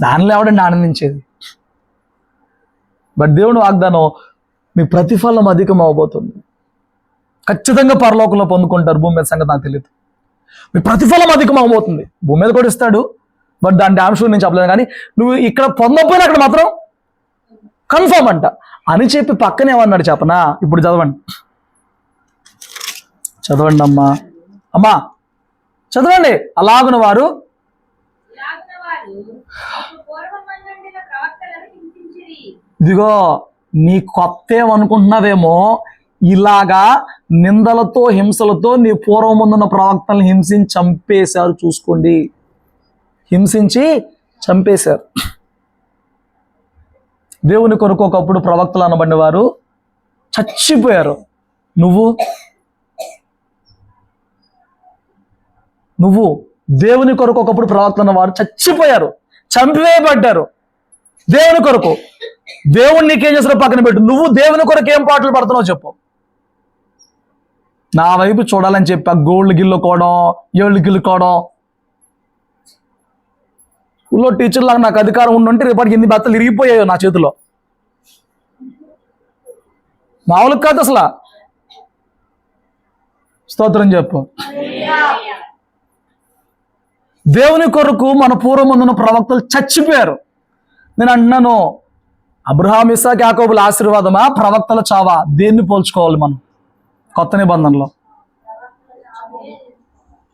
దానిలో ఎవడండి ఆనందించేది? బట్ దేవుని వాగ్దానం, మీ ప్రతిఫలం అధికం అవబోతుంది, ఖచ్చితంగా పరలోకంలో పొందుకుంటారు. భూమి మీద సంగతి నాకు తెలియదు. మీ ప్రతిఫలం అధికం అవబోతుంది. భూమి మీద కూడా ఇస్తాడు, బట్ దాని అంశం నేను చెప్పలేదు. కానీ నువ్వు ఇక్కడ పొందకపోయినా అక్కడ మాత్రం కన్ఫర్మ్ అంట అని చెప్పి పక్కనే ఏమన్నాడు చెప్పనా? ఇప్పుడు చదవండి అమ్మా చదవండి. అలాగున వారు ఇదిగో నీ కొత్త ఏమనుకుంటున్నావేమో, ఇలాగా నిందలతో హింసలతో నీ పూర్వముందున్న ప్రవక్తలను హింసించి చంపేశారు. చూసుకోండి, హింసించి చంపేశారు. దేవుని కొరకు ఒకప్పుడు ప్రవక్తలు అనబడిన వారు చచ్చిపోయారు. నువ్వు దేవుని కొరకు ఒకప్పుడు ప్రవక్తలు అన్న వారు చచ్చిపోయారు, చంపివేయబడ్డారు. దేవుని కొరకు దేవుణ్ణి నీకేం చేస్తారో పక్కన పెట్టు. నువ్వు దేవుని కొరకు ఏం పాటలు పడుతున్నావు చెప్పు. నా వైపు చూడాలని చెప్పి ఆ గోళ్ళు గిల్లుకోవడం, ఏళ్ళు గిల్లుకోవడం. స్కూల్లో టీచర్ లాగా నాకు అధికారం ఉండుంటే రేపటికి ఎన్ని బత్తలు ఇరిగిపోయాయో నా చేతిలో. మామూలుగా కాదు అసలు. స్తోత్రం చెప్పు. దేవుని కొరకు మన పూర్వముందున్న ప్రవక్తలు చచ్చిపోయారు. నేను అంటున్నాను, అబ్రహాం ఇస్సాకు యాకోబుల ఆశీర్వాదమా, ప్రవక్తల చావా? దేన్ని పోల్చుకోవాలి మనం కొత్త నిబంధనలో?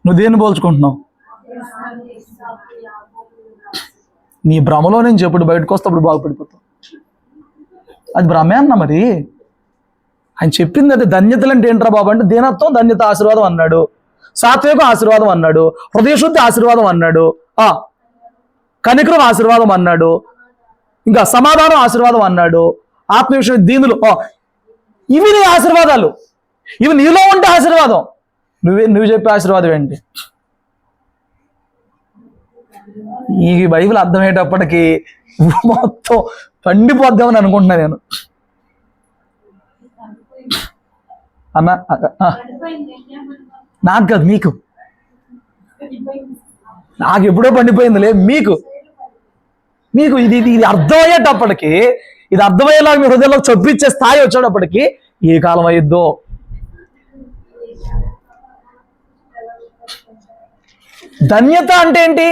నువ్వు దేన్ని పోల్చుకుంటున్నావు? నీ భ్రమలో నుంచి ఎప్పుడు బయటకు వస్తే అప్పుడు బాగుపడిపోతావు. అది భ్రమే అన్న. మరి ఆయన చెప్పింది అదే. ధన్యతలు అంటే ఏంట్రా బాబు అంటే, దీనత్వం ధన్యత ఆశీర్వాదం అన్నాడు, సాత్వికం ఆశీర్వాదం అన్నాడు, హృదయశుద్ధి ఆశీర్వాదం అన్నాడు, కనికరం ఆశీర్వాదం అన్నాడు, ఇంకా సమాధానం ఆశీర్వాదం అన్నాడు, ఆత్మవిషయం దీనులు. ఇవి నీ ఆశీర్వాదాలు, ఇవి నీలో ఉంటే ఆశీర్వాదం. నువ్వు చెప్పే ఆశీర్వాదం ఏంటి? ఈ బైబిల్ అర్థమయ్యేటప్పటికి మొత్తం పండిపోద్దామని అనుకుంటున్నా నేను. అన్న నాకు కాదు, నాకు ఎప్పుడో పండిపోయిందిలే. మీకు ఇది అర్థమయ్యేటప్పటికి, ఇది అర్థమయ్యేలాగా మీ హృదయంలో చొప్పించే స్థాయి వచ్చేటప్పటికి ఏ కాలం అయ్యిద్దో. ధన్యత అంటే ఏంటి?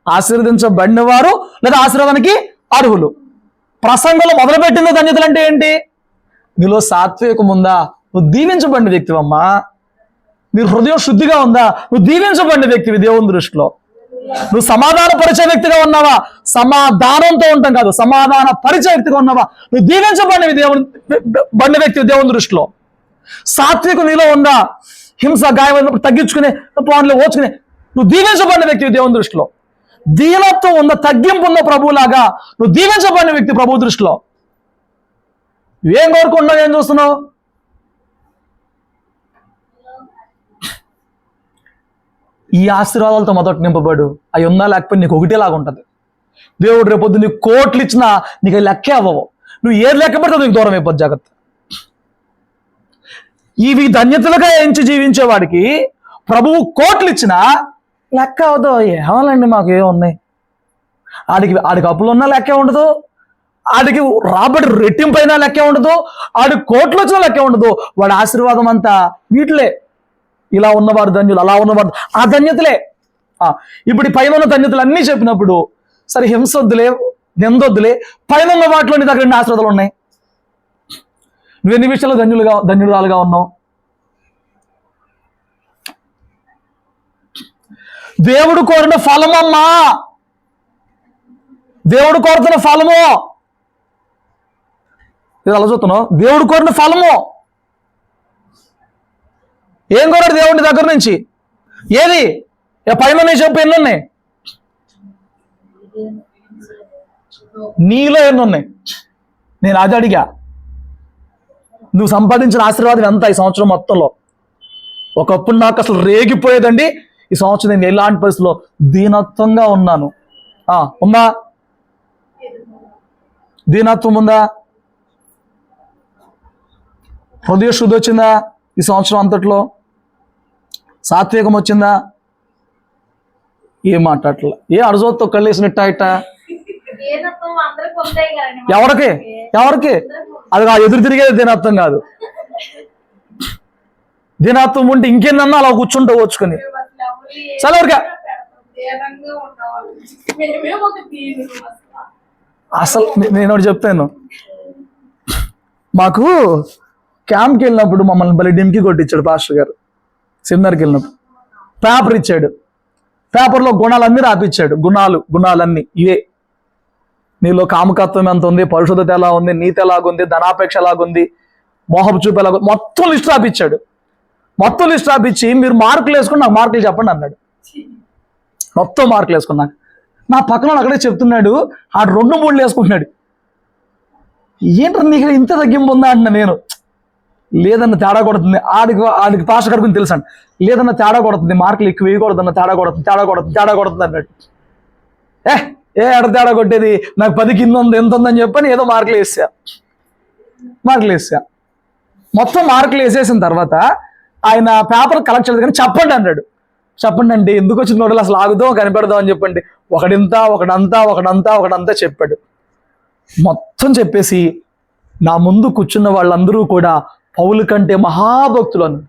ఆశీర్వదించబడిన వారు లేదా ఆశీర్వాదానికి అర్హులు. ప్రసంగంలో మొదలుపెట్టిన ధన్యతలు అంటే ఏంటి? నీలో సాత్వికం ఉందా? నువ్వు దీవించబడిన వ్యక్తివమ్మా. నీ హృదయం శుద్ధిగా ఉందా? నువ్వు దీవించబడిన వ్యక్తివి దేవుని దృష్టిలో. నువ్వు సమాధాన పరిచయ వ్యక్తిగా ఉన్నావా? సమాధానంతో ఉంటాం కాదు, సమాధాన పరిచయ వ్యక్తిగా ఉన్నావా? నువ్వు దీవించబడినవి బండి వ్యక్తి దేవుని దృష్టిలో. సాత్వికం నీలో ఉందా? హింస గాయమైనప్పుడు తగ్గించుకునే పాన్లు ఓచుకునే నువ్వు దీవించబడిన వ్యక్తి దేవుని దృష్టిలో. దీనత్వం ఉన్న, తగ్గింపు ఉన్న ప్రభువులాగా నువ్వు దీవించబడిన వ్యక్తి ప్రభు దృష్టిలో. ఏం కోరుకుంటున్నావు? ఏం చూస్తున్నావు? ఈ ఆశీర్వాదాలతో మొదట నింపబడు. అవి ఉన్నా లేకపోతే నీకు ఒకటేలాగా ఉంటుంది. దేవుడు రేపొద్దు నీకు కోట్లు ఇచ్చినా నీకు లెక్కే అవ్వవు. నువ్వు ఏది లెక్క పెడితే నీకు దూరం అయిపోద్ది. జాగ్రత్త. ఇవి ధన్యతలుగా ఎంచి జీవించేవాడికి ప్రభువు కోట్లు ఇచ్చినా లెక్క అవుతావు. ఏమోలండి మాకు ఏమున్నాయి, ఆడికి అప్పులు ఉన్నా లెక్కే ఉండదు, ఆడికి రాబడి రెట్టింపైనా లెక్కే ఉండదు, ఆడికి కోట్లు వచ్చినా లెక్కే ఉండదు. వాడి ఆశీర్వాదం అంతా వీటిలే. ఇలా ఉన్నవారు ధన్యులు, అలా ఉన్నవారు ఆ ధన్యతలే. ఇప్పుడు ఈ పైన ఉన్న ధన్యతలు అన్నీ చెప్పినప్పుడు సరే హింస వద్దులే, నిందొద్దులే, పైన ఉన్న వాటిలో నీ దగ్గర ఆశీర్వాదాలు ఉన్నాయి. నువ్వు ఎన్ని విషయాల్లో ధన్యురాలుగా ఉన్నావు? దేవుడు కోరిన ఫలమమ్మా, దేవుడు కోరుతున్న ఫలము. ఇది అలా చూస్తున్నావు, దేవుడు కోరిన ఫలము. ఏం కోరాడు దేవుడి దగ్గర నుంచి? ఏది పైన చెప్పు, ఎన్ని ఉన్నాయి నీలో, ఎన్ని ఉన్నాయి? నేను అది అడిగా. నువ్వు సంపాదించిన ఆశీర్వాదం ఎంత ఈ సంవత్సరం మొత్తంలో? ఒకప్పుడు నాకు అసలు రేగిపోయేదండి. ఈ సంవత్సరం నేను ఎలాంటి పరిస్థితుల్లో దీనత్వంగా ఉన్నాను. ఉందా? దీనత్వం ఉందా? హృదయ శుద్ధి వచ్చిందా ఈ సంవత్సరం అంతట్లో? సాత్వికం వచ్చిందా? ఏం మాట్లాడట్లా, ఏ అడుజోతో కళ్ళేసినట్ట ఇట్ట. ఎవరికి అది ఎదురు తిరిగేది దీనత్వం కాదు. దీనత్వం ఉంటే ఇంకేందన్నా అలా కూర్చుంటూ వచ్చుకొని చలవరిగా. అసలు నేను ఒకటి చెప్తాను, మాకు క్యాంప్కి వెళ్ళినప్పుడు మమ్మల్ని బలి డింకి కొట్టించాడు పాస్టర్ గారు. సెమినార్కి వెళ్ళినప్పుడు పేపర్ ఇచ్చాడు, పేపర్లో గుణాలన్నీ రాపిచ్చాడు. గుణాలన్నీ ఇవే. నీలో కామకత్వం ఎంత ఉంది, పరిశుద్ధత ఎలా ఉంది, నీతి ఎలాగుంది, ధనాపేక్ష ఎలాగుంది, మోహపు చూపు ఎలాగుంది, మొత్తం లిస్ట్ రాపిచ్చాడు. మొత్తం లిస్ట్ రాపిచ్చి మీరు మార్కులు వేసుకుని నాకు మార్కులు చెప్పండి అన్నాడు. మొత్తం మార్కులు వేసుకున్నాక నా పక్కన అక్కడే చెప్తున్నాడు, ఆ 2-3 వేసుకుంటున్నాడు. ఏంటో నీకు ఇంత తగ్గింపు ఉందా అంటున్నా నేను. లేదన్న తేడా కొడుతుంది, ఆడికి పాస్ కడుకుని తెలుసాను. లేదన్న తేడా కొడుతుంది, మార్కులు ఎక్కువ వేయకూడదన్న తేడా కొడుతుంది అన్నాడు. ఎడ తేడా కొట్టేది, నాకు 10 కింద ఉంది, ఎంత ఉందని చెప్పని ఏదో మార్కులు వేసా. మొత్తం మార్కులు వేసేసిన తర్వాత ఆయన పేపర్ కలెక్ట్ చేయలేదు కానీ చెప్పండి అన్నాడు. చెప్పండి అంటే ఎందుకు వచ్చిన నోడలు అసలు ఆగుదాం కనిపెడదాం అని చెప్పండి. ఒకడంతా చెప్పాడు. మొత్తం చెప్పేసి నా ముందు కూర్చున్న వాళ్ళందరూ కూడా పౌలు కంటే మహాభక్తులు అన్నాడు.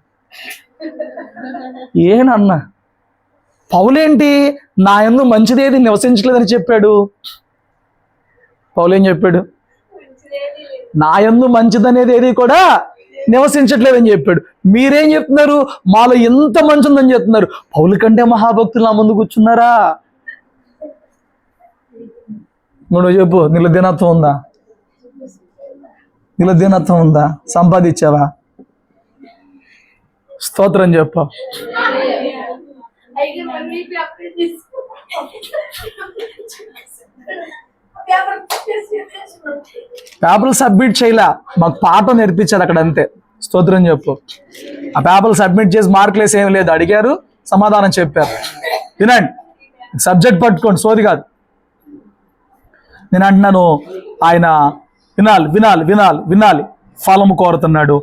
ఏనన్నా పౌలేంటి నా యందు మంచిదేది నివసించలేదని చెప్పాడు. పౌలు ఏం చెప్పాడు? నా యందు మంచిదనేది ఏది కూడా నివసించట్లేదని చెప్పాడు. మీరేం చెప్తున్నారు? మాలో ఎంత మంచి ఉందని చెప్తున్నారు. పౌలు కంటే మహాభక్తులు నా ముందు కూర్చున్నారా? నువ్వు చెప్పు, నీలో దీనత్వం ఉందా? నీలో దీనత్వం ఉందా? సంపాదించావా? స్తోత్రం చెప్పు. పేపర్లు సబ్మిట్ చేయలే, మాకు పాఠం నేర్పించారు అక్కడ, అంతే. స్తోత్రం చెప్పు. ఆ పేపర్లు సబ్మిట్ చేసి మార్కులు వేసి ఏం లేదు, అడిగారు, సమాధానం చెప్పారు. వినండి, సబ్జెక్ట్ పట్టుకోండి, సోది కాదు. నేను అంటున్నాను, ఆయన వినాలి, ఫలము కోరుతున్నాడు.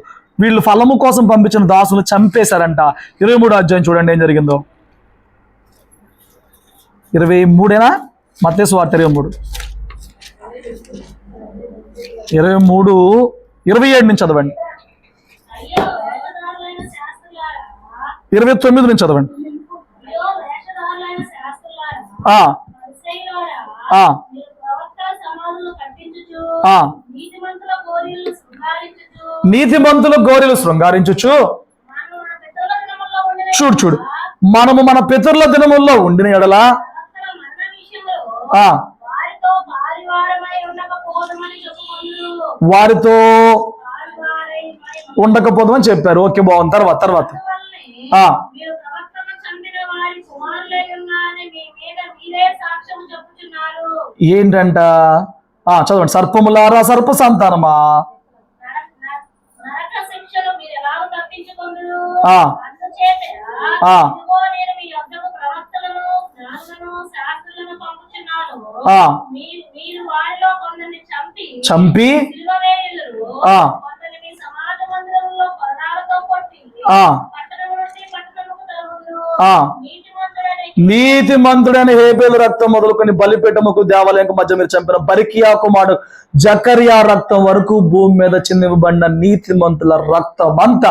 వీళ్ళు ఫలము కోసం పంపించిన దాసులు చంపేశారంట. 23వ అధ్యాయం చూడండి ఏం జరిగిందో. 23 మత్తయి సువార్త 27 నుంచి చదవండి. 29 నుంచి చదవండి. నీతిమంతుల గోరీలు శృంగారించుచు. చూడు, మనము మన పితరుల దినముల్లో ఉండిన ఎడల వారితో ఉండకపోదామని చెప్పారు. ఓకే, బాగుంది. తర్వాత ఏంటంట? చదవండి. సర్పములారా, సర్ప సంతానమా, చంపి ఆ పట్టణము నుండి పట్టణముకు తరుగుదురు. ఆ నీతిమంతుడైన నీతిమంతుడైన హేబేలు రక్తం మొదలుకొని బలిపీఠముకు దేవాలయం మధ్య మీరు చంపిన బరికియా కుమారుడు జకరియా రక్తం వరకు భూమి మీద చిందివ్వబడిన నీతిమంతుల రక్తం అంతా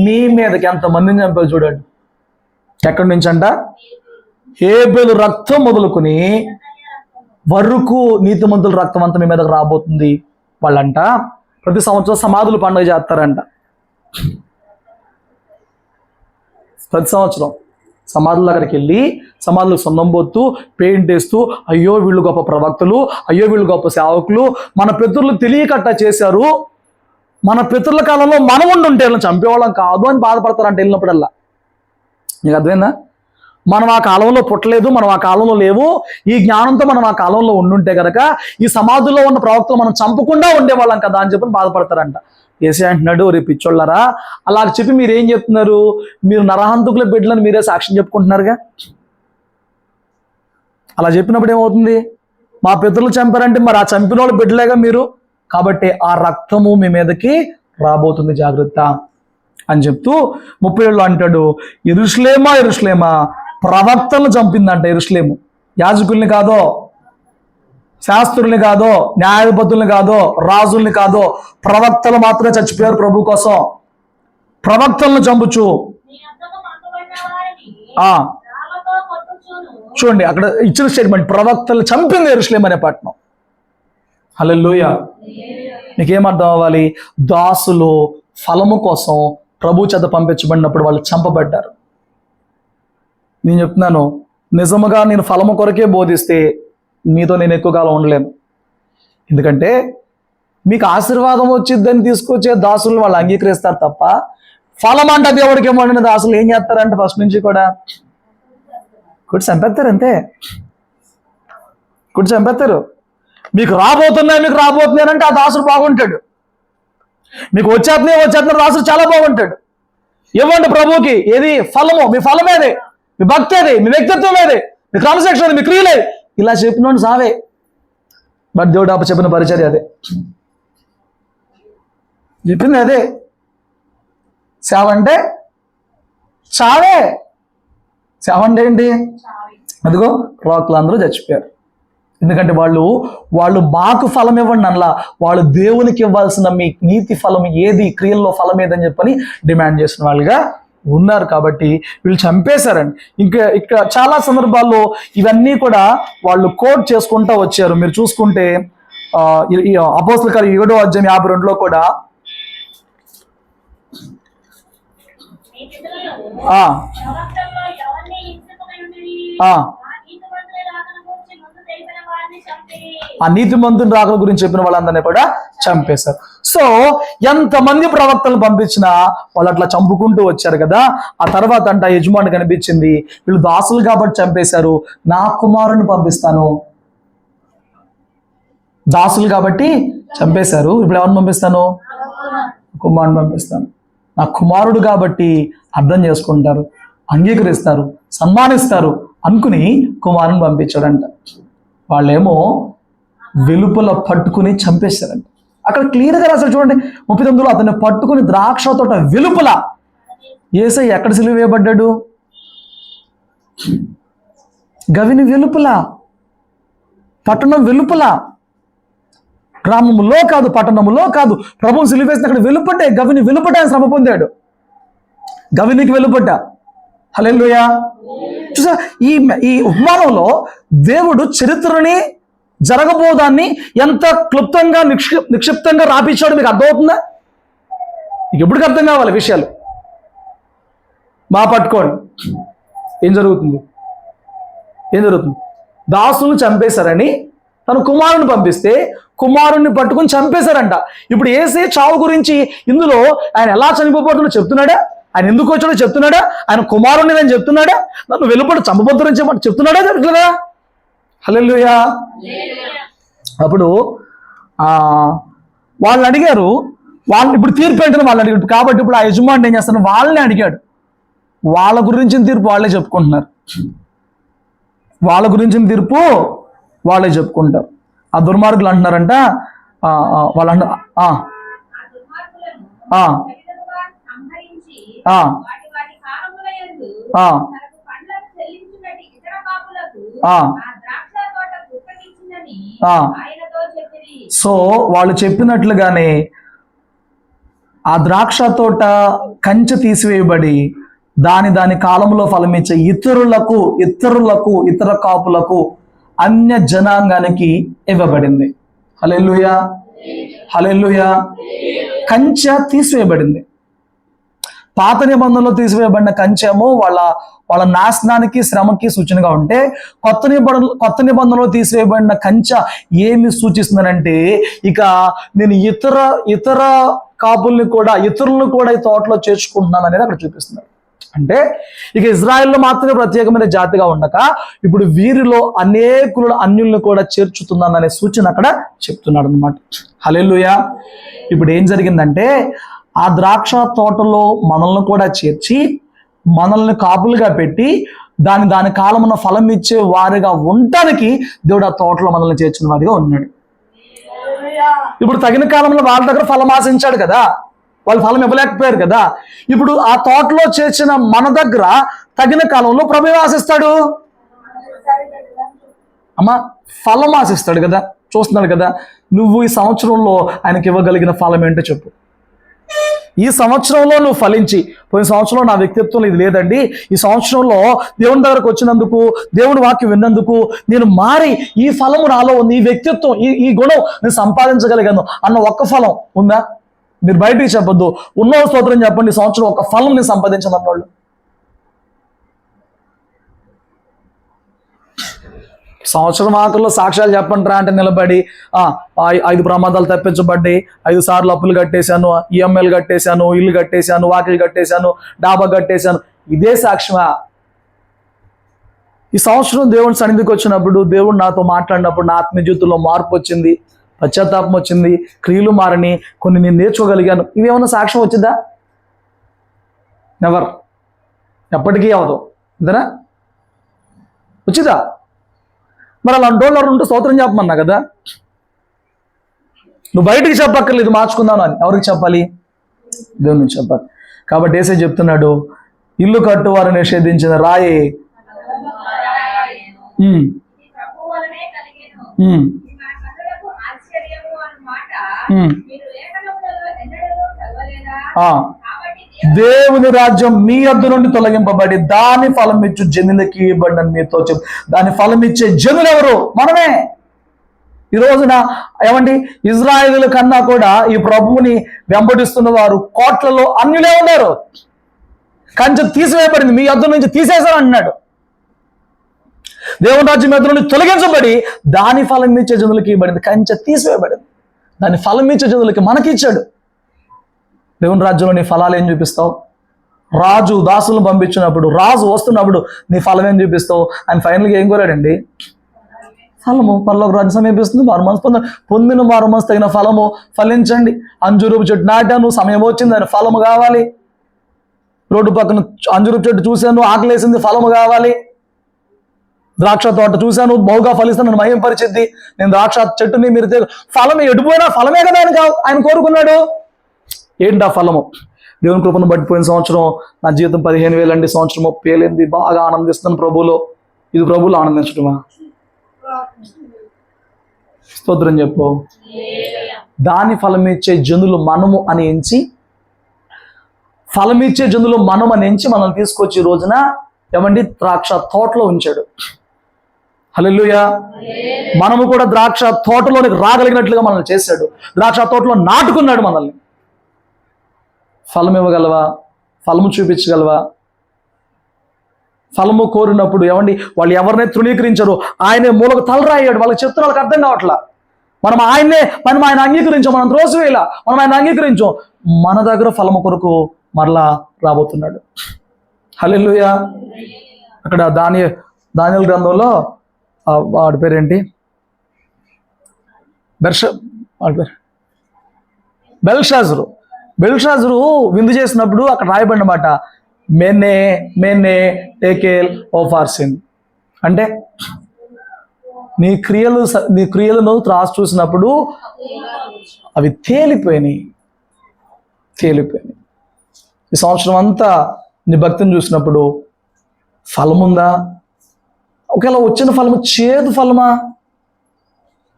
మీ మీదకి ఎంతమందిని చంపారు చూడండి. ఎక్కడి నుంచి అంట? హేబేలు రక్తం మొదలుకొని వరకు నీతిమంతుల రక్తం అంతా మీ మీదకి రాబోతుంది. వాళ్ళంట ప్రతి సంవత్సరం సమాధులు పండుగ చేస్తారంట. ప్రతి సంవత్సరం సమాధుల దగ్గరికి వెళ్ళి సమాధులకు సున్నం పోతూ పెయింట్ వేస్తూ అయ్యో వీళ్ళు గొప్ప ప్రవక్తలు, అయ్యో వీళ్ళు గొప్ప సేవకులు, మన పితరులు తెలియకట్ట చేశారు, మన పితరుల కాలంలో మనం ఉండుంటే వీళ్ళని చంపేవాళ్ళం కాదు అని బాధపడతారంట వెళ్ళినప్పుడల్లా. నీకు అర్థమైందా? మనం ఆ కాలంలో పుట్టలేదు, మనం ఆ కాలంలో లేవు, ఈ జ్ఞానంతో మనం ఆ కాలంలో ఉండుంటే కనుక ఈ సమాధుల్లో ఉన్న ప్రవక్తలు మనం చంపకుండా ఉండేవాళ్ళం కదా అని చెప్పి బాధపడతారంట. ఏసీ అంటున్నాడు, రేపు పిచ్చోళ్ళరా అలా చెప్పి మీరు ఏం చెప్తున్నారు? మీరు నరహంతకుల బిడ్డలను మీరే సాక్ష్యం చెప్పుకుంటున్నారుగా. అలా చెప్పినప్పుడు ఏమవుతుంది? మా పితరులు చంపారంటే మరి ఆ చంపిన వాళ్ళు బిడ్డలేగా మీరు, కాబట్టి ఆ రక్తము మీ మీదకి రాబోతుంది, జాగ్రత్త అని చెప్తూ 37లో అంటాడు, యెరూషలేమా యెరూషలేమా ప్రవక్తలను చంపిందంట. యెరూషలేము యాజకుల్ని కాదో, శాస్త్రుల్ని కాదో, న్యాయాధిపతుల్ని కాదో, రాజుల్ని కాదో, ప్రవక్తలు మాత్రమే చచ్చిపోయారు ప్రభు కోసం. ప్రవక్తలను చంపుచు నీ యొద్దకు పంపబడిన వారిని ఆ రాళ్లతో కొట్టుచును. చూడండి అక్కడ ఇచ్చిన స్టేట్మెంట్, ప్రవక్తలు చంపింది యెరూషలేము అనే పట్టణం. హల్లెలూయా. మీకేమర్థం అవ్వాలి? దాసులు ఫలము కోసం ప్రభు చేత పంపించబడినప్పుడు వాళ్ళు చంపబడ్డారు. నేను చెప్తున్నాను, నిజముగా నేను ఫలము కొరకే బోధిస్తే మీతో నేను ఎక్కువ కాలం ఉండలేను. ఎందుకంటే మీకు ఆశీర్వాదం వచ్చిద్దని తీసుకొచ్చే దాసులను వాళ్ళు అంగీకరిస్తారు తప్ప, ఫలం అంట దేవుడికి ఏమో దాసులు ఏం చేస్తారంటే ఫస్ట్ నుంచి కూడా కుడి చంపేస్తారు, అంతే కుడి చంపేస్తారు. మీకు రాబోతున్నాయి అంటే ఆ దాసుడు బాగుంటాడు, మీకు వచ్చేస్తున్నారు దాసుడు చాలా బాగుంటాడు. ఇవ్వండి ప్రభువుకి, ఏది ఫలము, మీ ఫలం ఏది, మీ భక్తి ఏది, మీ వ్యక్తిత్వం ఏది, మీ క్రమశిక్షణ, మీ క్రియలే, ఇలా చెప్పినోడు సావే. బట్ దేవుడు అప్ప చెప్పిన పరిచర్య అదే, చెప్పింది అదే. సేవ అంటే చావే. సేవ అంటే ఏంటి? అదిగో ప్రవక్తలు అందరూ చచ్చిపోయారు. ఎందుకంటే వాళ్ళు మాకు ఫలం ఇవ్వండి అనలా, వాళ్ళు దేవునికి ఇవ్వాల్సిన మీ నీతి ఫలం ఏది, క్రియల్లో ఫలం ఏదని చెప్పని డిమాండ్ చేసిన వాళ్ళుగా ఉన్నారు. కాబట్టి వీళ్ళు చంపేశారండి. ఇంకా చాలా సందర్భాల్లో ఇవన్నీ కూడా వాళ్ళు కోట్ చేసుకుంటూ వచ్చారు. మీరు చూసుకుంటే అపోస్తల కార్యం 7వ అధ్యాయం 52లో కూడా నీ పితరులు ఆ ప్రవక్తల్లో ఎవరిని హింసింపకయుండిరి. ఆ నీతిమంతుల రాకను గూర్చి ముందు తెలిపిన వారిని చంపిరి. ఆ నీతిమంతుని రాకల గురించి చెప్పిన వాళ్ళందరినీ కూడా చంపేశారు. సో ఎంతమంది ప్రవక్తలను పంపించినా వాళ్ళు అట్లా చంపుకుంటూ వచ్చారు కదా. ఆ తర్వాత అంట యజమాని కనిపించింది, వీళ్ళు దాసులు కాబట్టి చంపేశారు, నా కుమారుని పంపిస్తాను. దాసులు కాబట్టి చంపేశారు, ఇప్పుడు ఎవరిని పంపిస్తాను? కుమారుని పంపిస్తాను. నా కుమారుడు కాబట్టి అర్థం చేసుకుంటారు, అంగీకరిస్తారు, సన్మానిస్తారు అనుకుని కుమారుని పంపించాడంట. వాళ్ళేమో వెలుపల పట్టుకుని చంపేశారంట. అక్కడ క్లియర్గా రాశారు చూడండి 39లో, అతన్ని పట్టుకుని ద్రాక్ష తోట వెలుపల. యేసయ్య ఎక్కడ సిలువ వేయబడ్డాడు? గవిని వెలుపల, పట్టణం వెలుపల, గ్రామములో కాదు, పట్టణములో కాదు, ప్రభువు సిలువ వేసిన అక్కడ వెలుపటే, గవిని వెలుపట ఆయన శ్రమ పొందాడు. గవినికి వెలుపట. హల్లెలూయా. చూసా, ఈ ఉపమానంలో దేవుడు చరిత్రని, జరగబోదాన్ని ఎంత క్లుప్తంగా నిక్షిప్తంగా రాపించాడు. మీకు అర్థమవుతుందా? మీకు ఎప్పటికి అర్థం కావాలి విషయాలు. పట్టుకోండి, ఏం జరుగుతుంది? దాసులను చంపేశారని తన కుమారుని పంపిస్తే కుమారుణ్ణి పట్టుకుని చంపేశారంట. ఇప్పుడు యేసే చావు గురించి ఇందులో ఆయన ఎలా చనిపోబోతుందో చెప్తున్నాడా? ఆయన ఎందుకు వచ్చాడో చెప్తున్నాడా? ఆయన కుమారుణ్ణి నేను చెప్తున్నాడా? నన్ను వెలుపట చంపబోతుని చెప్తున్నాడా? జరగలేదా? హల్లెలూయా. అప్పుడు వాళ్ళు అడిగారు, వాళ్ళు ఇప్పుడు తీర్పు ఏంటని వాళ్ళు అడిగారు. కాబట్టి ఇప్పుడు ఆ యజమాని ఏం చేస్తాను, వాళ్ళని అడిగాడు. వాళ్ళ గురించిన తీర్పు వాళ్ళే చెప్పుకుంటున్నారు. వాళ్ళ గురించిన తీర్పు వాళ్ళే చెప్పుకుంటారు. ఆ దుర్మార్గులు అంటున్నారంట, వాళ్ళు అంటారు సంహరించి ఆ, వాటి వాటి కాలముల యందు ఆ, తనకు పండ్లను చెల్లించున్నట్టు ఇతర కాపులకు ఆ. ఆ ద్రాక్ష తోట కుక్కకిచ్చిందని ఆ. ఆయనతో చెప్పిరి. సో వాళ్ళు చెప్పినట్లుగానే ఆ ద్రాక్ష తోట కంచె తీసివేయబడి దాని దాని కాలంలో ఫలమిచ్చే ఇతర కాపులకు అన్య జనాంగానికి ఇవ్వబడింది. హల్లెలూయా, హల్లెలూయా. కంచె తీసివేయబడింది. పాత నిబంధనలో తీసివేయబడిన కంచెము వాళ్ళ నాశనానికి, శ్రమకి సూచనగా ఉంటే కొత్త నిబంధనలో తీసివేయబడిన కంచె ఏమి సూచిస్తుందనంటే ఇక నేను ఇతర కాపుల్ని కూడా ఇతరులను కూడా ఈ తోటలో చేర్చుకుంటున్నాను అనేది అక్కడ చూపిస్తున్నారు. అంటే ఇక ఇజ్రాయెల్లో మాత్రమే ప్రత్యేకమైన జాతిగా ఉండక ఇప్పుడు వీరిలో అనేకుల అన్యులను కూడా చేర్చుతున్నాననే సూచన అక్కడ చెప్తున్నాడు అనమాట. హల్లెలూయా. ఇప్పుడు ఏం జరిగిందంటే ఆ ద్రాక్ష తోటలో మనల్ని కూడా చేర్చి మనల్ని కాపులుగా పెట్టి దాని కాలమున ఫలం ఇచ్చే వారిగా ఉండటానికి దేవుడు ఆ తోటలో మనల్ని చేర్చిన వారిగా ఉన్నాడు. ఇప్పుడు తగిన కాలంలో వాళ్ళ దగ్గర ఫలం ఆశించాడు కదా, వాళ్ళు ఫలం ఇవ్వలేకపోయారు కదా. ఇప్పుడు ఆ తోటలో చేర్చిన మన దగ్గర తగిన కాలంలో ప్రభు ఆశిస్తాడు అమ్మా, ఫలం ఆశిస్తాడు కదా. చూస్తున్నాడు కదా, నువ్వు ఈ సంవత్సరంలో ఆయనకి ఇవ్వగలిగిన ఫలం ఏంటో చెప్పు. ఈ సంవత్సరంలో నువ్వు ఫలించి, పోయిన సంవత్సరంలో నా వ్యక్తిత్వంలో ఇది లేదండి, ఈ సంవత్సరంలో దేవుని దగ్గరకు వచ్చినందుకు, దేవుని వాక్యం విన్నందుకు నేను మారి ఈ ఫలము నాలో ఉంది, ఈ వ్యక్తిత్వం, ఈ గుణం నేను సంపాదించగలిగాను అన్న ఒక్క ఫలం ఉందా? మీరు బయటికి చెప్పొద్దు, ఉన్నో స్తోత్రం చెప్పండి. ఈ సంవత్సరం ఒక ఫలం నేను సంపాదించాను అన్నవాళ్ళు. సంవత్సరం ఆఖరిలో సాక్ష్యాలు చెప్పండి రా అంటే నిలబడి 5 ప్రమాదాలు తప్పించబడ్డాయి, 5 సార్లు అప్పులు కట్టేశాను, ఈఎంఐలు కట్టేశాను, ఇల్లు కట్టేశాను, వాకిలు కట్టేశాను, డాబా కట్టేశాను, ఇదే సాక్ష్యమా? ఈ సంవత్సరం దేవుని సన్నిధికి వచ్చినప్పుడు, దేవుడు నాతో మాట్లాడినప్పుడు నా ఆత్మీయ జీవితంలో మార్పు వచ్చింది, పశ్చాత్తాపం వచ్చింది, క్రియలు మారని, కొన్ని నేను నేర్చుకోగలిగాను, ఇవేమన్నా సాక్ష్యం వచ్చిందా? నెవర్, ఎప్పటికీ అవదు. అంతేనా? వచ్చిందా? మరి అలా అంటోళ్ళు ఉంటే స్తోత్రం చెప్పమన్నా కదా. నువ్వు బయటికి చెప్పక్కర్లేదు మార్చుకుందాను అని. ఎవరికి చెప్పాలి? దేవునికి చెప్పాలి. కాబట్టి యేసే చెప్తున్నాడు, ఇల్లు కట్టువారు నిషేధించిన రాయి దేవుని రాజ్యం మీ యొద్ద నుండి తొలగింపబడి దాని ఫలం ఇచ్చు జనులకి ఇవ్వబడి మీతో చెప్పు. దాని ఫలం ఇచ్చే జనులు ఎవరు? మనమే. ఈ రోజున ఏమండి, ఇజ్రాయేలు కన్నా కూడా ఈ ప్రభువుని వెంబడిస్తున్న వారు కోట్లలో అన్యులే ఉన్నారు. కంచె తీసివేయబడింది, మీ యొద్ద నుంచి తీసేశారు అన్నాడు. దేవుని రాజ్యం యొద్ద నుండి తొలగించబడి దాని ఫలం ఇచ్చే జనులకి ఇవ్వబడింది. కంచె తీసివేయబడింది, దాని ఫలం ఇచ్చే జనులకి మనకి ఇచ్చాడు. దేవుని రాజ్యంలో నీ ఫలాలు ఏం చూపిస్తావు? రాజు దాసులను పంపించినప్పుడు, రాజు వస్తున్నప్పుడు నీ ఫలం ఏం చూపిస్తావు? ఆయన ఫైనల్గా ఏం కోరాడండి? ఫలము. పరలోక రాజ్యం సమీపిస్తుంది, మారు మనసు పొందిన మారు మనసు తగిన ఫలము ఫలించండి. అంజూరపు చెట్టు నాటాను, సమయం వచ్చింది, ఆయన ఫలము కావాలి. రోడ్డు పక్కన అంజూరపు చెట్టు చూశాను, ఆకలేసింది, ఫలము కావాలి. ద్రాక్ష తోట చూశాను, బహుగా ఫలిస్తాను, నన్ను మహింపరిచిద్ది, నేను ద్రాక్ష చెట్టుని మీరు ఫలం ఎడిపోయినా ఫలమే కదా ఆయన కోరుకున్నాడు. ఏంటి ఆ ఫలము? దేవుని కృపను పట్టిపోయిన సంవత్సరం నా జీవితం 15,000 అండి, సంవత్సరం 30,000, బాగా ఆనందిస్తాను ప్రభువులో. ఇది ప్రభువులో ఆనందించడమా? స్తోత్రం చెప్పు. దాని ఫలమిచ్చే జనులు మనము అని ఎంచి, ఫలమిచ్చే జనులు మనం అని ఎంచి మనల్ని తీసుకొచ్చి ఈ రోజున ఏమండి ద్రాక్ష తోటలో ఉంచాడు. హల్లెలూయా. మనము కూడా ద్రాక్ష తోటలోనికి రాగలిగినట్లుగా మనల్ని చేశాడు. ద్రాక్ష తోటలో నాటుకున్నాడు మనల్ని. ఫలం ఇవ్వగలవా? ఫలము చూపించగలవా? ఫలము కోరినప్పుడు ఏమండి వాళ్ళు ఎవరినైతే తృణీకరించారో ఆయనే మూలకు తలరాయ్యాడు. వాళ్ళకి చెప్తున్న వాళ్ళకి అర్థం కావట్లా. మనం ఆయన అంగీకరించాం, మనం త్రోసివేయాల, మనం ఆయన అంగీకరించాం, మన దగ్గర ఫలము కొరకు మరలా రాబోతున్నాడు. హల్లెలూయా. అక్కడ దానియేలు గ్రంథంలో వాడి పేరేంటి? బెల్షాజరు విందు చేసినప్పుడు అక్కడ రాయబడిన మాట మెనే టేకేల్ ఓఫార్సిన్ అంటే నీ క్రియలను త్రాసు చూసినప్పుడు అవి తేలిపోయినాయి. ఈ సంవత్సరం అంతా నీ భక్తిని చూసినప్పుడు ఫలం ఉందా? ఒకవేళ వచ్చిన ఫలము చేదు ఫలమా?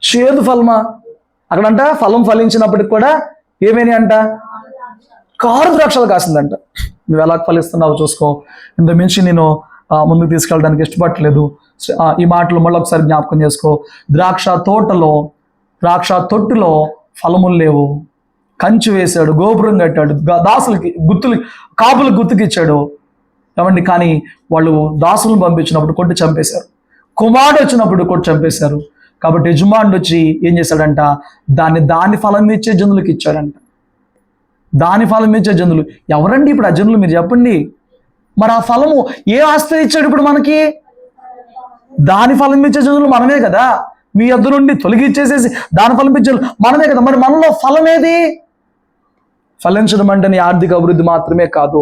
చేదు ఫలమా? అక్కడంట ఫలం ఫలించినప్పటికి కూడా ఏమేని అంట? కారు ద్రాక్షలు కాసిందంట. నువ్వు ఎలా ఫలిస్తున్నావు చూసుకో. ఇంత మించి నేను ముందుకు తీసుకెళ్ళడానికి ఇష్టపడలేదు. ఈ మాటలు మళ్ళీ ఒకసారి జ్ఞాపకం చేసుకో. ద్రాక్ష తొట్టులో ఫలములు లేవు. కంచి వేశాడు, గోపురం కట్టాడు, దాసులకి కాపులకు గుర్తుకిచ్చాడు. ఏమండి, కానీ వాళ్ళు దాసులను పంపించినప్పుడు కొట్టి చంపేశారు. కుమారుడు వచ్చినప్పుడు కొట్టి చంపేశారు. కాబట్టి యజమానుడు వచ్చి ఏం చేశాడంట? దాని ఫలం ఇచ్చే జనులకు ఇచ్చాడంట. దాని ఫలం ఇచ్చే జనులు ఎవరండి ఇప్పుడు ఆ జనులు? మీరు చెప్పండి. మరి ఆ ఫలము ఏ ఆస్తి ఇచ్చాడు ఇప్పుడు మనకి? దాని ఫలం ఇచ్చే జనులు మనమే కదా. మీ యొద్ద నుండి తొలగిచ్చేసేసి దాని ఫలం ఇచ్చే మనమే కదా. మరి మనలో ఫలం ఏది? ఫలించడం అంటే నీ ఆర్థిక అభివృద్ధి మాత్రమే కాదు,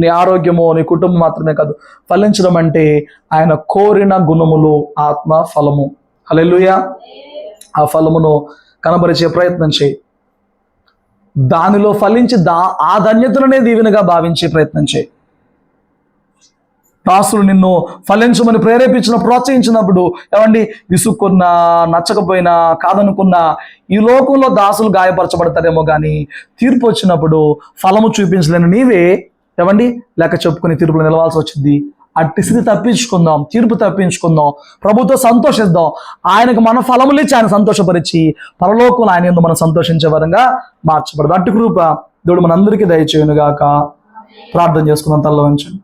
నీ ఆరోగ్యము, నీ కుటుంబం మాత్రమే కాదు. ఫలించడం అంటే ఆయన కోరిన గుణములు, ఆత్మ ఫలము. హల్లెలూయా. ఆ ఫలమును కనబరిచే ప్రయత్నం చేయి. దానిలో ఫలించి ఆ ధన్యతలనే దీవెనగా భావించే ప్రయత్నం చేయి. దాసులు నిన్ను ఫలించమని ప్రోత్సహించినప్పుడు ఏమండి, విసుక్కున్నా, నచ్చకపోయినా, కాదనుకున్నా ఈ లోకంలో దాసులు గాయపరచబడతారేమో కానీ తీర్పు వచ్చినప్పుడు ఫలము చూపించలేని నీవే ఏమండి లెక్క చెప్పుకుని తీర్పులో నిలవాల్సి వచ్చింది. అట్టి స్థితి తప్పించుకుందాం, తీర్పు తప్పించుకుందాం, ప్రభుతో సంతోషిద్దాం. ఆయనకు మన ఫలములు ఇచ్చి ఆయన సంతోషపరిచి పరలోకంలో ఆయన యందు మనం సంతోషించే వరంగా మార్చబడదు. అట్టి కృప దేవుడు మనందరికీ దయచేయును గాక. ప్రార్థన చేసుకుందాం. తల్ల వంచండి.